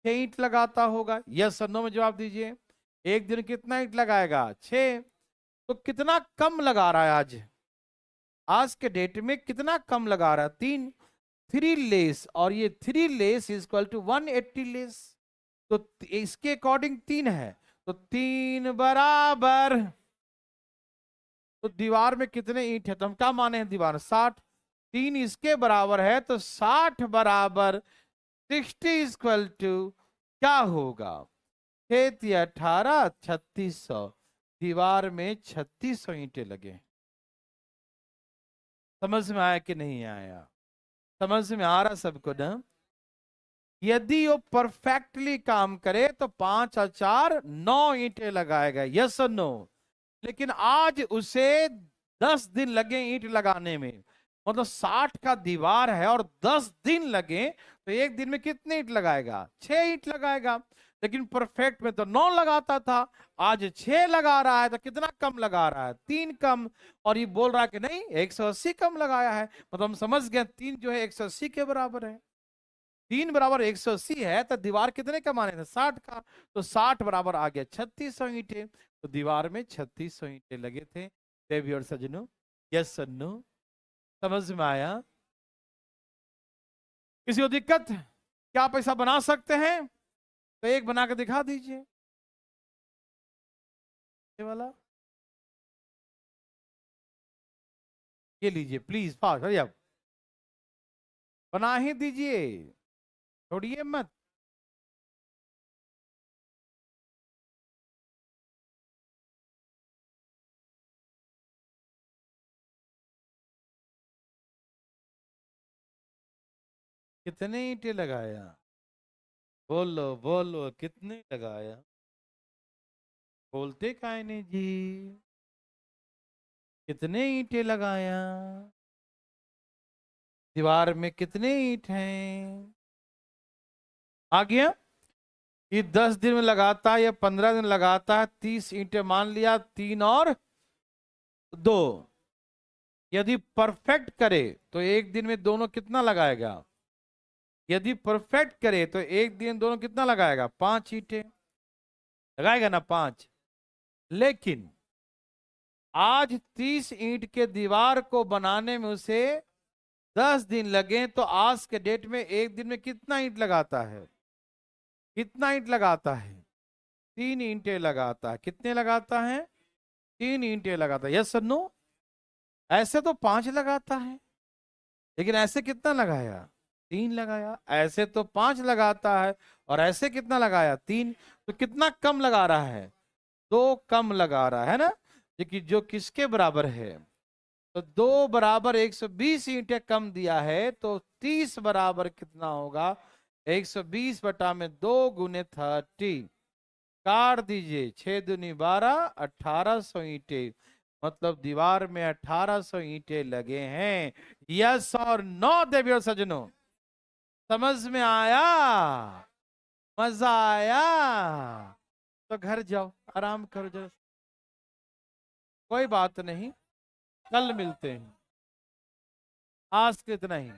6 ईंट लगाता होगा। यस और नो में जवाब दीजिए। एक दिन कितना ईंट लगाएगा? 6। तो कितना कम लगा रहा है आज? आज के डेट में कितना कम लगा रहा है? 3। 3 लेस, और ये 3 less is equal to 180 less. तो इसके अकॉर्डिंग 3 है, तो 3 बराबर, तो दीवार में कितने ईंट है? तो हम क्या माने हैं? दीवार 60, 3 इसके बराबर है, तो 60 बराबर 60 इक्वल टू क्या होगा? 6 18 3600। दीवार में 3600 ईंटें लगे। समझ में आया कि नहीं आया? समझ में आ रहा सबको ना? यदि वो परफेक्टली काम करे तो 5 और 4 9 ईंटें लगाएगा। यस और नो? लेकिन आज उसे 10 दिन लगे ईंट लगाने में, मतलब 60 का दीवार है और 10 दिन लगे, तो एक दिन में कितने ईंट लगाएगा? 6 ईंट लगाएगा। लेकिन परफेक्ट में तो 9 लगाता था, आज 6 लगा रहा है, तो कितना कम लगा रहा है? 3 कम। और ये बोल रहा है कि नहीं 180 कम लगाया है। मतलब हम समझ गए 3 जो है 180 के बराबर है। 3 बराबर 180 है, तो दीवार कितने का माने थे? 60 का। तो 60 बराबर आ गया 3600 ईंटें। तो दीवार में 3600 ईंटें लगे थे। देवी और सजनों, यस और नो? समझ में आया? किसी को दिक्कत? क्या पैसा बना सकते हैं? तो एक बना के दिखा दीजिए, ये वाला, ये लीजिए प्लीज, फास्ट हरी आप, बना ही दीजिए, छोड़िए मत। कितने ईंटें लगाया? बोलो बोलो, कितने लगाया? बोलते काहे नहीं जी? कितने ईंटें लगाया? दीवार में कितने ईंट हैं? आ गया? ये 10 दिन में लगाता है या 15 दिन लगाता है, 30 ईंटें मान लिया, 3 और 2। यदि परफेक्ट करे तो एक दिन में दोनों कितना लगाएगा? यदि परफेक्ट करे तो एक दिन दोनों कितना लगाएगा? 5 ईंटें लगाएगा ना, 5। लेकिन आज 30 ईंट के दीवार को बनाने में उसे 10 दिन लगे, तो आज के डेट में एक दिन में कितना ईंट लगाता है? कितना ईंट लगाता है? 3 ईंटें लगाता है। कितने लगाता है? 3 ईंटें लगाता है। Yes sir no? ऐसे तो 5 लगाता है, लेकिन ऐसे कितना लगाया? 3 लगाया। ऐसे तो 5 लगाता है और ऐसे कितना लगाया? 3। तो कितना कम लगा रहा है? 2 कम लगा रहा है ना, लेकिन जो किसके बराबर है? तो 2 बराबर 120 ईंटें कम दिया है, तो 30 बराबर कितना होगा? 120/2 गुने 30, काट दीजिए, 6 दूनी 12, 1800 ईंटें। मतलब दीवार में 1800 ईंटें लगे हैं। यस और नो देवियों सजनों? समझ में आया? मजा आया? तो घर जाओ, आराम करो जरा, कोई बात नहीं, कल मिलते हैं। आज के इतना ही।